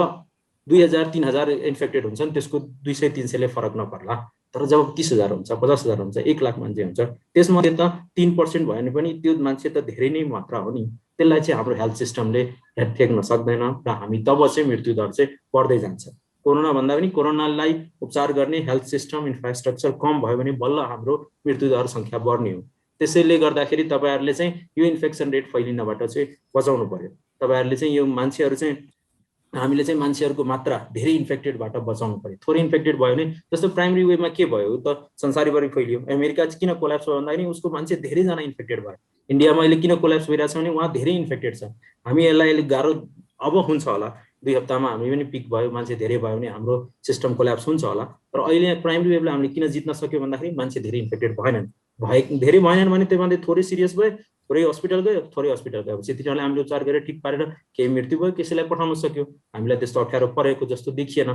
2000-3000 इन्फेक्टेड हुन्छन् त्यसको 200-300ले फरक नपर्ला। तर जब 30,000 हुन्छ, 50,000 हुन्छ, 1 लाख मान्छे हुन्छ, त्यसमध्ये त 3% भयो भने पनि त्यो मान्छे त धेरै नै मात्रा हो नि। त्यसलाई चाहिँ हाम्रो हेल्थ सिस्टमले ठेक्न सक्दैन र हामी तब चाहिँ मृत्युदर चाहिँ बढ्दै जान्छ। कोरोना भन्दा पनि कोरोनालाई उपचार गर्ने हेल्थ सिस्टम इन्फ्रास्ट्रक्चर कम भयो भने बल्ल हाम्रो मृत्युदर सङ्ख्या बढ्ने हो। त्यसैले गर्दाखेरि तपाईँहरूले चाहिँ यो इन्फेक्सन रेट फैलिनबाट चाहिँ बचाउनु पर्यो। तपाईँहरूले चाहिँ यो मान्छेहरू चाहिँ हामीले चाहिँ मान्छेहरूको मात्रा धेरै इन्फेक्टेडबाट बचाउनु पर्यो। थोरै इन्फेक्टेड भयो भने जस्तो प्राइमरी वेभमा के भयो त संसारभरि फैलियो। अमेरिका चाहिँ किन कोल्याप्स भयो भन्दाखेरि उसको मान्छे धेरैजना इन्फेक्टेड भयो। इन्डियामा अहिले किन कोल्याप्स भइरहेछ भने उहाँ धेरै इन्फेक्टेड छ। हामी यसलाई अहिले गाह्रो अब हुन्छ होला, 2 हप्तामा हामी पनि पिक भयो, मान्छे धेरै भयो भने हाम्रो सिस्टम कोल्याप्स हुन्छ होला। तर अहिले प्राइमरी वेभलाई हामीले किन जित्न सक्यो भन्दाखेरि मान्छे धेरै इन्फेक्टेड धेरै भएनन् भने त्योभन्दा थोरै सिरियस भयो, थोरै हस्पिटल गयो, थोरै हस्पिटल गएपछि तिनीहरूलाई हामीले उपचार गरेर ठिक पारेर केही मृत्यु भयो, कसैलाई पठाउन सक्यो। हामीलाई त्यस्तो अप्ठ्यारो परेको जस्तो देखिएन।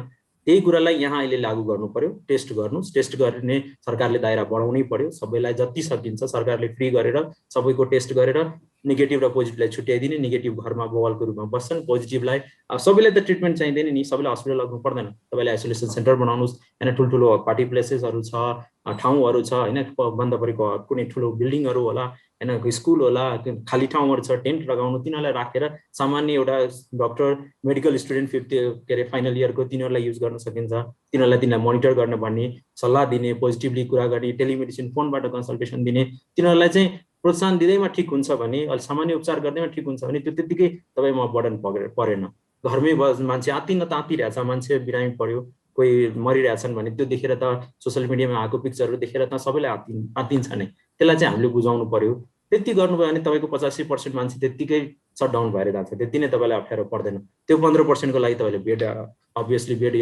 त्यही कुरालाई यहाँ अहिले लागू गर्नु पर्यो। टेस्ट गर्नुहोस्, टेस्ट गर्ने सरकारले दायरा बढाउनै पर्यो। सबैलाई जति सकिन्छ सरकारले फ्री गरेर सबैको टेस्ट गरेर नेगेटिभ र पोजिटिभलाई छुट्याइदिने। नेगेटिभ घरमा बवालको रूपमा बस्छन्, पोजिटिभलाई सबैलाई त ट्रिटमेन्ट चाहिँदैन नि, सबैलाई हस्पिटल लाग्नु पर्दैन। तपाईँले आइसोलेसन सेन्टर बनाउनुहोस्, होइन ठुल्ठुलो पार्टी प्लेसेसहरू छ, ठाउँहरू छ, होइन बन्द परेको कुनै ठुलो बिल्डिङहरू होला, होइन स्कुल होला, खाली ठाउँहरू छ, टेन्ट लगाउनु, तिनीहरूलाई राखेर सामान्य एउटा डक्टर, मेडिकल स्टुडेन्ट 5th के अरे फाइनल इयरको तिनीहरूलाई युज गर्न सकिन्छ। तिनीहरूलाई मोनिटर गर्न भन्ने, सल्लाह दिने, पोजिटिभली कुरा गर्ने, टेलिमेडिसिन फोनबाट कन्सल्टेसन दिने, तिनीहरूलाई चाहिँ प्रोत्साहन दिँदैमा ठिक हुन्छ भने, सामान्य उपचार गर्दैमा ठिक हुन्छ भने त्यो त्यत्तिकै तपाईँमा बर्डन परेन। घरमै मान्छे तातिरहेछ, मान्छे बिरामी पर्यो, कोही मरिरहेछन् भने त्यो देखेर त सोसियल मिडियामा आएको पिक्चरहरू देखेर त सबैलाई आत्तिन्छ नै। त्यसलाई चाहिँ हामीले बुझाउनु पर्यो। त्यति गर्नुभयो भने तपाईँको 85% मान्छे त्यत्तिकै सटडाउन भएर जान्छ। त्यति नै तपाईँलाई अप्ठ्यारो पर्दैन। त्यो 15%को लागि तपाईँले बेड अभियसली बेड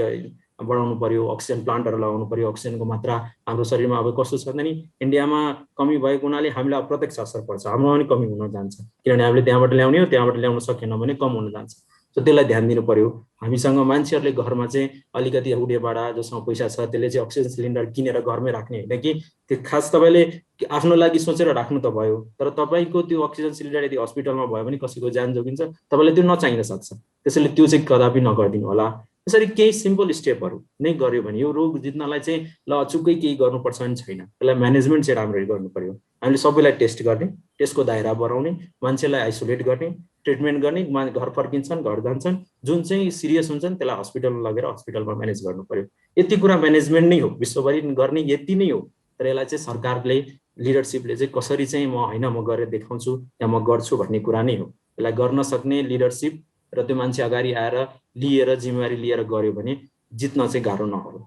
बढाउनु पर्यो, अक्सिजन प्लान्टहरू लगाउनु पर्यो। अक्सिजनको मात्रा हाम्रो शरीरमा अब कस्तो छ भने इन्डियामा कमी भएको हुनाले हामीलाई अप्रत्यक्ष असर पर्छ, हाम्रो पनि कमी हुन जान्छ। किनभने हामीले त्यहाँबाट ल्याउने हो, त्यहाँबाट ल्याउन सकेन भने कम हुन जान्छ। सो त्यसलाई ध्यान दिनु पर्यो। हामीसँग मान्छेहरूले घरमा चाहिँ अलिकति उडेबाट जोसँग पैसा छ त्यसले चाहिँ अक्सिजन सिलिन्डर किनेर घरमै राख्ने होइन कि त्यो खास तपाईँले आफ्नो लागि सोचेर राख्नु त भयो, तर तपाईँको त्यो अक्सिजन सिलिन्डर यदि हस्पिटलमा भयो भने कसैको ज्यान जोगिन्छ, तपाईँले त्यो नचाहिन सक्छ। त्यसैले त्यो चाहिँ कदापि नगरिदिनु होला। त्यसरी केही सिम्पल स्टेपहरू नै गर्यो भने यो रोग जित्नलाई चाहिँ ल अचुक्कै केही गर्नुपर्छ नि छैन। त्यसलाई म्यानेजमेन्ट चाहिँ राम्ररी गर्नु पर्यो। हामीले सबैलाई टेस्ट गर्ने, टेस्टको दायरा बढाउने, मान्छेलाई आइसोलेट गर्ने, ट्रिटमेन्ट गर्ने, घर फर्किन्छन्, घर जान्छन्, जुन चाहिँ सिरियस हुन्छन् त्यसलाई हस्पिटलमा लगेर हस्पिटलमा म्यानेज गर्नु पर्यो। यति कुरा म्यानेजमेन्ट नै हो, विश्वभरि गर्ने यति नै हो। तर यसलाई चाहिँ सरकारले, लिडरसिपले चाहिँ कसरी चाहिँ म होइन म गरेर देखाउँछु या म गर्छु भन्ने कुरा नै हो। यसलाई गर्न सक्ने लिडरसिप र त्यो मान्छे अगाडि आएर लिएर जिम्मेवारी लिएर गर्यो भने जित्न चाहिँ गाह्रो नहोला।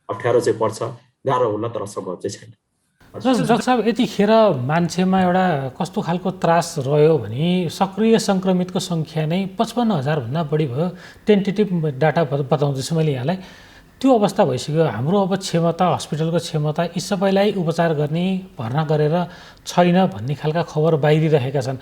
अप्ठ्यारो चाहिँ पर्छ, गाह्रो होला, तर सम्भव चाहिँ छैन। डाक्टर साहब, यतिखेर मान्छेमा एउटा कस्तो खालको त्रास रह्यो भने सक्रिय सङ्क्रमितको सङ्ख्या नै 55,000 भन्दा बढी भयो। टेन्टेटिभ डाटा बताउँदैछु मैले यहाँलाई। त्यो अवस्था भइसक्यो। हाम्रो अब क्षमता, हस्पिटलको क्षमता यी सबैलाई उपचार गर्ने, भर्ना गरेर छैन भन्ने खालका खबर बाहिरिरहेका छन्।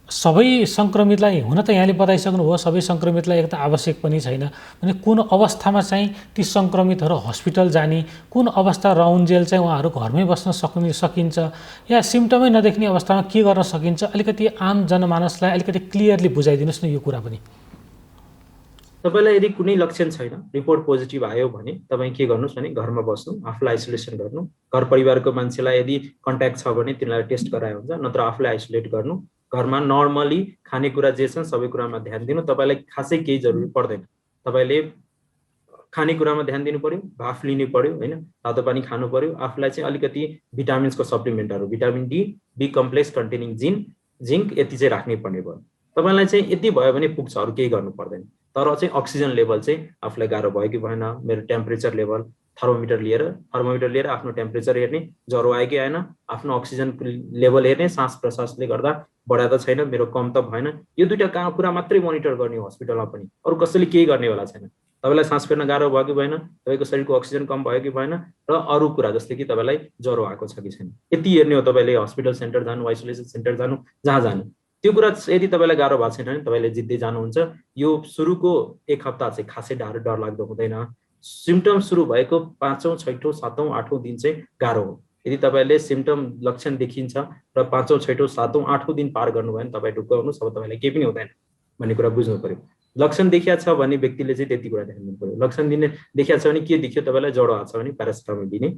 सबै सङ्क्रमितलाई हुन त यहाँले बताइसक्नुभयो सबै सङ्क्रमितलाई एक त आवश्यक पनि छैन भने कुन अवस्थामा चाहिँ ती सङ्क्रमितहरू हस्पिटल जाने कुन अवस्था रहउन्जेल चाहिँ उहाँहरू घरमै बस्न सकिन्छ या सिम्टमै नदेख्ने अवस्थामा के गर्न सकिन्छ अलिकति आम जनमानसलाई अलिकति क्लियरली बुझाइदिनुहोस् न यो कुरा पनि। तपाईँलाई यदि कुनै लक्षण छैन रिपोर्ट पोजिटिभ आयो भने तपाईँ के गर्नुहोस् भने घरमा बस्नु आफूलाई आइसोलेसन गर्नु घर परिवारको मान्छेलाई यदि कन्ट्याक्ट छ भने तिनीलाई टेस्ट गराए हुन्छ नत्र आफूलाई आइसोलेट गर्नु घरमा नर्मली खानेकुरा जे छन् सबै कुरामा ध्यान दिनु तपाईँलाई खासै केही जरुरी पर्दैन तपाईँले खानेकुरामा ध्यान दिनु पर्यो भाफ लिनु पर्यो होइन तातो पानी खानु पर्यो आफूलाई चाहिँ अलिकति भिटामिन्सको सप्लिमेन्टहरू vitamin D B complex containing zinc यति चाहिँ राख्नै पर्ने भयो तपाईँलाई चाहिँ यति भयो भने पुग्छ अरू केही गर्नु पर्दैन तर चाहिँ अक्सिजन लेभल चाहिँ आफूलाई गाह्रो भयो कि भएन मेरो टेम्परेचर लेभल थर्मोमिटर लिएर आफ्नो टेम्परेचर हेर्ने ज्वरो आयो कि आएन आफ्नो अक्सिजन लेभल हेर्ने सास प्रश्वासले गर्दा बढाएको त छैन मेरो कम त भएन यो दुईटा कुरा मात्रै मोनिटर गर्ने हो हस्पिटलमा पनि अरू कसैले केही गर्नेवाला छैन। तपाईँलाई सास फेर्न गाह्रो भयो कि भएन तपाईँको शरीरको अक्सिजन कम भयो कि भएन र अरू कुरा जस्तै कि तपाईँलाई ज्वरो आएको छ कि छैन यति हेर्ने हो तपाईँले हस्पिटल सेन्टर जानु आइसोलेसन सेन्टर जानु जहाँ जानु त्यो कुरा यदि तपाईँलाई गाह्रो भएको छैन भने तपाईँले जित्दै जानुहुन्छ। यो सुरुको एक हप्ता चाहिँ खासै डर लाग्दो हुँदैन सिम्टम सुरु भएको 5औं 6औं 7औं 8औं दिन चाहिँ गाह्रो हो यदि तपाईँले सिम्टम लक्षण देखिन्छ र 5औं 6औं 7औं 8औं दिन पार गर्नुभयो भने तपाईँ ढुक्क हुनुहोस् अब तपाईँलाई केही पनि हुँदैन भन्ने कुरा बुझ्नु पर्यो। लक्षण देखिया छ भने व्यक्तिले चाहिँ त्यति कुरा ध्यान दिनु पर्यो लक्षण देखिया छ भने के देखियो तपाईँलाई ज्वरो आएको छ भने प्यारासिटामोल दिने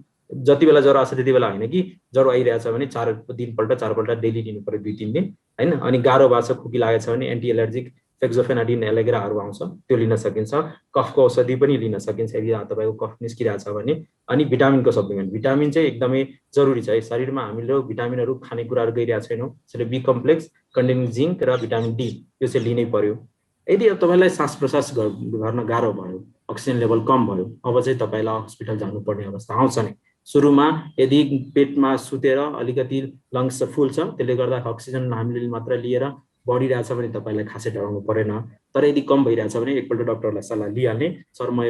जति बेला ज्वरो आएको छ त्यति बेला होइन कि ज्वरो आइरहेछ भने 4 पल्ट डेली दिनु पर्यो 2-3 दिन होइन अनि गाह्रो भएको छ खोकी लागेको छ भने एन्टी एलर्जिक फेक्सोफेनाडिन एलेग्राहरू आउँछ त्यो लिन सकिन्छ कफको औषधि पनि लिन सकिन्छ यदि तपाईँको कफ निस्किरहेछ भने अनि भिटामिनको सप्लिमेन्ट भिटामिन चाहिँ एकदमै जरुरी छ है शरीरमा हामीले भिटामिनहरू खानेकुराहरू गइरहेको छैनौँ त्यसैले बी कम्प्लेक्स कन्टेनिङ जिङ्क र भिटामिन डी यो चाहिँ लिनै पर्यो। यदि तपाईँलाई सास प्रश्वास गर्न गाह्रो भयो अक्सिजन लेभल कम भयो अब चाहिँ तपाईँलाई हस्पिटल जानुपर्ने अवस्था आउँछ नै सुरुमा यदि पेटमा सुतेर अलिकति लङ्स फुल छ त्यसले गर्दा अक्सिजन हामीले मात्र लिएर बढिरहेछ भने तपाईँलाई खासै डराउनु परेन तर यदि कम भइरहेछ भने एकपल्ट डक्टरलाई सल्लाह लिइहाल्ने सर म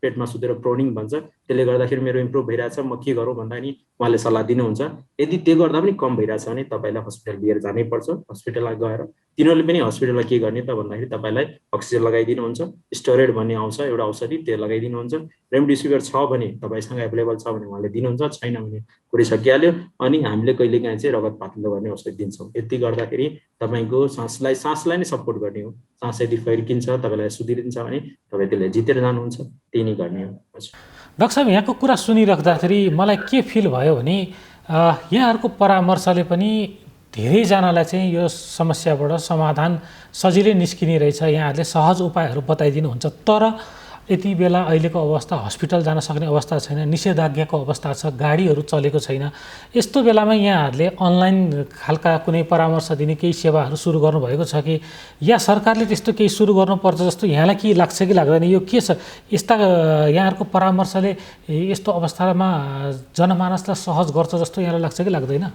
पेटमा सुतेर प्रोनिङ भन्छ त्यसले गर्दाखेरि मेरो इम्प्रुभ भइरहेछ म के गरौँ भन्दा नि उहाँले सल्लाह दिनुहुन्छ यदि त्यो गर्दा पनि कम भइरहेछ भने तपाईँलाई हस्पिटल लिएर जानै पर्छ हस्पिटलमा गएर तिनीहरूले पनि हस्पिटलमा के गर्ने त भन्दाखेरि तपाईँलाई अक्सिजन लगाइदिनुहुन्छ स्टेरोइड भन्ने आउँछ एउटा औषधि त्यो लगाइदिनुहुन्छ रेमडेसिभिर छ भने तपाईँसँग एभाइलेबल छ भने उहाँले दिनुहुन्छ छैन भने कुरै सकिहाल्यो अनि हामीले कहिलेकाहीँ चाहिँ रगत पातलो गर्ने औषधि दिन्छौँ यति गर्दाखेरि तपाईँको सासलाई नै सपोर्ट गर्ने हो सास यदि फर्किन्छ तपाईँलाई सुधिदिन्छ भने तपाईँ त्यसले जितेर जानुहुन्छ त्यही नै गर्ने हो। डाक्टर साहब यहाँको कुरा सुनिराख्दाखेरि मलाई के फिल भयो भने यहाँहरूको परामर्शले पनि धेरैजनालाई चाहिँ यो समस्याबाट समाधान सजिलै निस्किने रहेछ यहाँहरूले सहज उपायहरू बताइदिनुहुन्छ तर यति बेला अहिलेको अवस्था हस्पिटल जान सक्ने अवस्था छैन निषेधाज्ञाको अवस्था छ गाडीहरू चलेको छैन यस्तो बेलामा यहाँहरूले अनलाइन खालका कुनै परामर्श दिने केही सेवाहरू सुरु गर्नुभएको छ कि या सरकारले त्यस्तो केही सुरु गर्नुपर्छ जस्तो यहाँलाई के लाग्छ कि लाग्दैन यो के छ यस्ता यहाँहरूको परामर्शले यस्तो अवस्थामा जनमानसलाई सहज गर्छ जस्तो यहाँलाई लाग्छ कि लाग्दैन?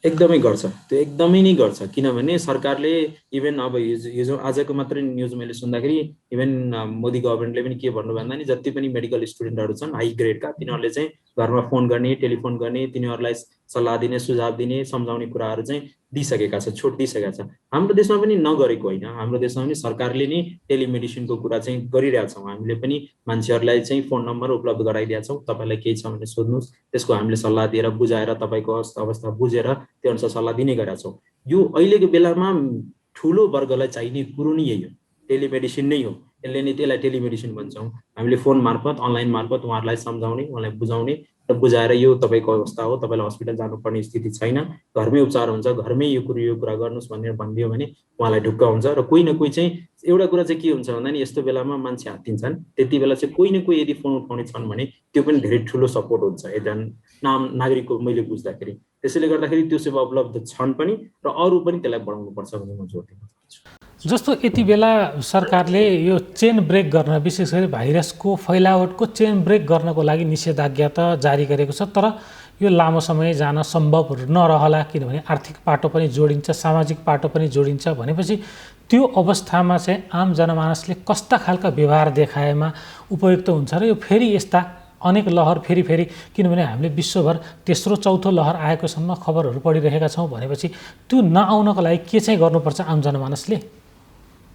एकदमै गर्छ त्यो एकदमै नै गर्छ किनभने सरकारले इभन अब हिजो आजको मात्रै न्युज मैले सुन्दाखेरि इभन मोदी गभर्मेन्टले पनि के भन्नु भन्दा नि जति पनि मेडिकल स्टुडेन्टहरू छन् हाई ग्रेडका तिनीहरूले चाहिँ घरमा फोन गर्ने टेलिफोन गर्ने तिनीहरूलाई सल्लाह दिने सुझाव दिने सम्झाउने कुराहरू चाहिँ दिइसकेका छ छुट दिइसकेका छ। हाम्रो देशमा पनि नगरेको होइन हाम्रो देशमा पनि सरकारले नै टेलिमेडिसिनको कुरा चाहिँ गरिरहेका छौँ हामीले पनि मान्छेहरूलाई चाहिँ फोन नम्बर उपलब्ध गराइदिएका छौँ तपाईँलाई केही छ भने सोध्नुहोस् त्यसको हामीले सल्लाह दिएर बुझाएर तपाईँको अवस्था बुझेर त्यो अनुसार सल्लाह दिने गरेका छौँ। यो अहिलेको बेलामा ठुलो वर्गलाई चाहिने कुरो नै यही हो टेलिमेडिसिन नै हो त्यसलाई टेलिमेडिसिन भन्छौँ हामीले फोन मार्फत अनलाइन मार्फत उहाँहरूलाई सम्झाउने उहाँलाई बुझाउने र बुझाएर यो तपाईँको अवस्था हो तपाईँलाई हस्पिटल जानुपर्ने स्थिति छैन घरमै उपचार हुन्छ घरमै यो कुरा गर्नुहोस् भनेर भनिदियो भने उहाँलाई ढुक्क हुन्छ र कोही न कोही चाहिँ एउटा कुरा चाहिँ के हुन्छ भन्दा नि यस्तो बेलामा मान्छे हात्तिन्छन् त्यति बेला चाहिँ कोही न कोही यदि फोन उठाउने छन् भने त्यो पनि धेरै ठुलो सपोर्ट हुन्छ एकजना नागरिकको मैले बुझ्दाखेरि त्यसैले गर्दाखेरि त्यो सेवा उपलब्ध छन् पनि र अरू पनि त्यसलाई बढाउनुपर्छ भन्ने म जोड दिन चाहन्छु। जस्तो यति बेला सरकारले यो चेन ब्रेक गर्न विशेष गरी भाइरसको फैलावटको चेन ब्रेक गर्नको लागि निषेधाज्ञा त जारी गरेको छ तर यो लामो समय जान सम्भव नरहला किनभने आर्थिक पाटो पनि जोडिन्छ सामाजिक पाटो पनि जोडिन्छ भनेपछि त्यो अवस्थामा चाहिँ आम जनमानसले कस्ता खालका व्यवहार देखाएमा उपयुक्त हुन्छ र यो फेरि यस्ता अनेक लहर फेरि फेरि, किनभने हामीले विश्वभर तेस्रो चौथो लहर आएकोसम्म खबरहरू पढिरहेका छौँ भनेपछि त्यो नआउनको लागि के चाहिँ गर्नुपर्छ आम जनमानसले?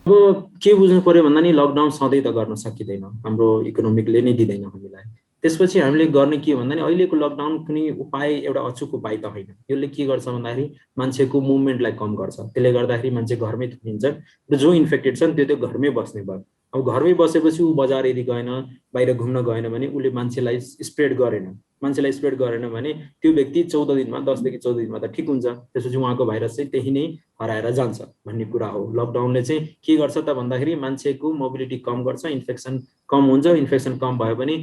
अब के बुझ्नु पर्यो भन्दा नि लकडाउन सधैँ त गर्न सकिँदैन, हाम्रो इकोनोमिकले नै दिँदैन हामीलाई। त्यसपछि हामीले गर्ने के भन्दा नि अहिलेको लकडाउन कुनै उपाय, एउटा अचुक उपाय त होइन। यसले के गर्छ भन्दाखेरि मान्छेको मुभमेन्टलाई कम गर्छ, त्यसले गर्दाखेरि मान्छे घरमै थुनिन्छ र जो इन्फेक्टेड छन् त्यो घरमै बस्ने भयो। अब घरमै बसेपछि ऊ बजार यदि गएन, बाहिर घुम्न गएन भने उसले मान्छेलाई स्प्रेड गरेन भने त्यो व्यक्ति 14 दिनमा 10 देखि 14 दिनमा त ठिक हुन्छ, त्यसपछि उहाँको भाइरस चाहिँ त्यही नै हराएर जान्छ भन्ने कुरा हो। लकडाउनले चाहिँ के गर्छ त भन्दाखेरि मान्छेको मोबिलिटी कम गर्छ, इन्फेक्सन कम हुन्छ। इन्फेक्सन कम भयो भने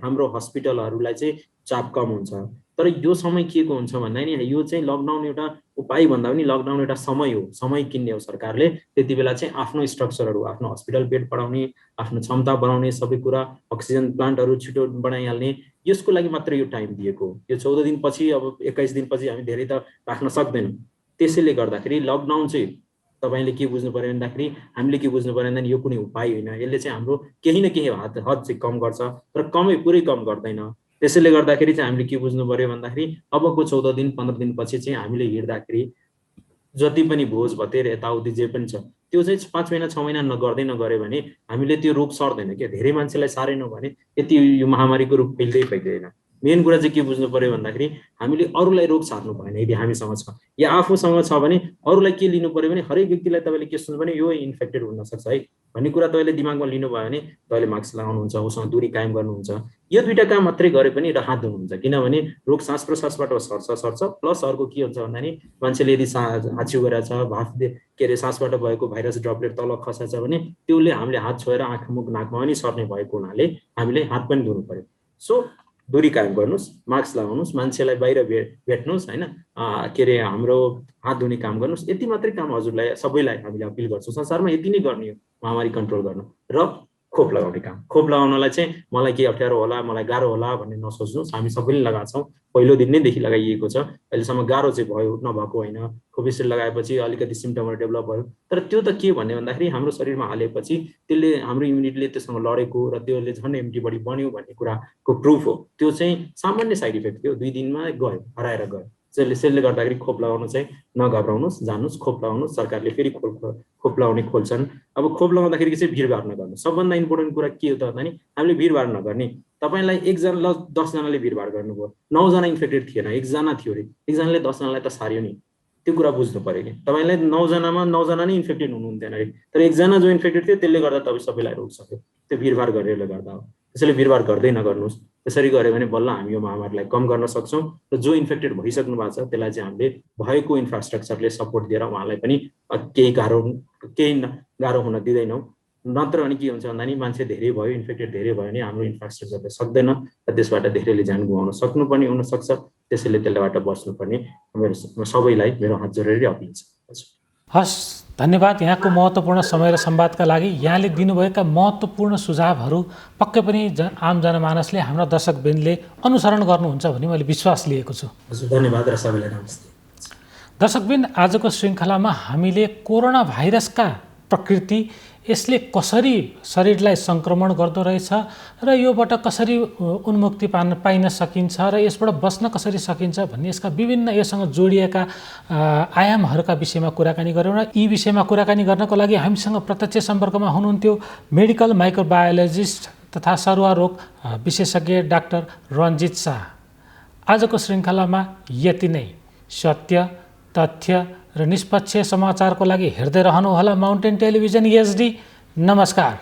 हाम्रो हस्पिटलहरूलाई चाहिँ चाप कम हुन्छ। तर यो समय के को हुन्छ भन्दा नि यो चाहिँ लकडाउन एउटा उपाय भन्दा पनि लकडाउन एउटा समय हो, समय किन्ने हो सरकारले। त्यति बेला चाहिँ आफ्नो स्ट्रक्चरहरू, आफ्नो हस्पिटल बेड बढाउने, आफ्नो क्षमता बढाउने, सबै कुरा अक्सिजन प्लान्टहरू छिटो बनाइहाल्ने, यसको लागि मात्र यो टाइम दिएको। यो 14 दिनपछि, अब 21 दिनपछि हामी धेरै त राख्न सक्दैनौँ। त्यसैले गर्दाखेरि लकडाउन चाहिँ तपाईँले के बुझ्नु पर्यो भन्दाखेरि, हामीले के बुझ्नु पर्यो भन्दा यो कुनै उपाय होइन। यसले चाहिँ हाम्रो केही न केही हद चाहिँ कम गर्छ, तर पुरै कम गर्दैन। त्यसैले गर्दाखेरि चाहिँ हामीले के बुझ्नु पर्यो भन्दाखेरि अबको 14 दिन 15 दिनपछि चाहिँ हामीले हिँड्दाखेरि जति पनि भोज भतेर यताउति जे पनि छ त्यो चाहिँ 5 महिना 6 महिना नगर्दै नगर्यो भने हामीले त्यो रोग सर्दैन क्या। धेरै मान्छेलाई सारेन भने यति यो महामारीको रूप फैल्दैन। मेन कुरा चाहिँ के बुझ्नु पर्यो भन्दाखेरि हामीले अरूलाई रोग सार्नु भएन। यदि हामीसँग छ या आफूसँग छ भने अरूलाई के लिनु पर्यो भने हरेक व्यक्तिलाई तपाईँले के सोच्नु भने यो इन्फेक्टेड हुन सक्छ है भन्ने कुरा तपाईँले दिमागमा लिनुभयो भने तपाईँले मास्क लगाउनुहुन्छ, उसँग दूरी कायम गर्नुहुन्छ। यो दुईटा काम मात्रै गरे पनि राहत हुनुहुन्छ, किनभने रोग सास प्रश्वासबाट सर्छ। प्लस अर्को के हुन्छ भन्दा नि मान्छेले यदि हाछ्यु गरेछ, भाफ के अरे सासबाट भएको भाइरस ड्रपलेट तल खसेछ भने त्यसले हामीले हात छोएर आँखा मुख नाकमा पनि सर्ने भएको हुनाले हामीले हात पनि धुनु पर्यो। सो दूरी कायम गर्नुहोस्, मास्क लगाउनुहोस्, मान्छेलाई बाहिर भेट्नुहोस् होइन, के अरे हाम्रो हात धुने काम गर्नुहोस्। यति मात्रै काम हजुरलाई सबैलाई हामीले अपिल गर्छौँ। संसारमा यति नै गर्ने हो महामारी कन्ट्रोल गर्न। र खोप लगाउने काम, खोप लगाउनलाई चाहिँ मलाई के अप्ठ्यारो होला, मलाई गाह्रो होला भन्ने नसोच्नुहोस्। हामी सबैले लगाएको छौँ, पहिलो दिन नैदेखि लगाइएको छ। अहिलेसम्म गाह्रो चाहिँ नभएको होइन। कोभिसिल्ड लगाएपछि अलिकति सिम्टमहरू डेभलप भयो, तर त्यो त के भन्ने भन्दाखेरि हाम्रो शरीरमा हालेपछि त्यसले हाम्रो इम्युनिटीले त्योसँग लडेको र त्यसले झन् एन्टिबडी बन्यो भन्ने कुराको प्रुफ हो। त्यो चाहिँ सामान्य साइड इफेक्ट थियो, 2 दिनमा गयो, हराएर गयो। त्यसले गर्दाखेरि खोप लगाउनु चाहिँ नघबराउनुहोस्, जानुहोस्, खोप लगाउनुहोस्। सरकारले फेरि खोप लगाउने खोल्छन्। अब खोप लगाउँदाखेरि चाहिँ भिडभाड नगर्नु। सबभन्दा इम्पोर्टेन्ट कुरा के हो त भन्दा नि हामीले भिडभाड नगर्ने। तपाईँलाई 1 जना 10 जनाले भिडभाड गर्नुभयो, 9 जना इन्फेक्टेड थिएन, 1 जना थियो अरे, 1 जनाले 10 जनालाई त सार्यो नि। त्यो कुरा बुझ्नु पर्यो कि तपाईँलाई 9 जनामा 9 जना नै इन्फेक्टेड हुनुहुन्थेन अरे, तर 1 जना जो इन्फेक्टेड थियो त्यसले गर्दा तपाईँ सबैलाई रोग सक्यो। त्यो भिडभाड गरेरले गर्दा हो। त्यसैले भिडभाड गर्दै नगर्नुहोस्। त्यसरी गऱ्यो भने बल्ल हामी यो महामारीलाई कम गर्न सक्छौँ र जो इन्फेक्टेड भइसक्नु भएको छ त्यसलाई चाहिँ हामीले भएको इन्फ्रास्ट्रक्चरले सपोर्ट दिएर उहाँलाई पनि केही गाह्रो हुन दिँदैनौँ। नत्र अनि के हुन्छ भन्दा नि मान्छे धेरै भयो, इन्फेक्टेड धेरै भयो भने हाम्रो इन्फ्रास्ट्रक्चरले सक्दैन र त्यसबाट धेरैले ज्यान गुमाउन सक्नुपर्ने हुनसक्छ। त्यसैले त्यसबाट बस्नुपर्ने मेरो सबैलाई मेरो हात जोडेर अपिल छ। हस्, धन्यवाद यहाँको महत्त्वपूर्ण समय र संवादका लागि। यहाँले दिनुभएका महत्त्वपूर्ण सुझावहरू पक्कै पनि आम जनमानसले, हाम्रा दर्शकवृन्दले अनुसरण गर्नुहुन्छ भन्ने मैले विश्वास लिएको छु। हजुर, धन्यवाद र सबैलाई नमस्ते। दर्शकवृन्द, आजको श्रृङ्खलामा हामीले कोरोना भाइरसका प्रकृति, यसले कसरी शरीरलाई सङ्क्रमण गर्दो रहेछ र योबाट कसरी उन्मुक्ति पाइन सकिन्छ र यसबाट बस्न कसरी सकिन्छ भन्ने यसका विभिन्न योसँग जोडिएका आयामहरूका विषयमा कुराकानी गऱ्यौँ। र यी विषयमा कुराकानी गर्नको लागि हामीसँग प्रत्यक्ष सम्पर्कमा हुनुहुन्थ्यो मेडिकल माइक्रोबायोलोजिस्ट तथा सरुवा रोग विशेषज्ञ डाक्टर रन्जित शाह। आजको श्रृङ्खलामा यति नै। सत्य, तथ्य र निष्पक्ष समाचारको लागि हेर्दै रहनुहोला माउन्टेन टेलिभिजन HD। नमस्कार।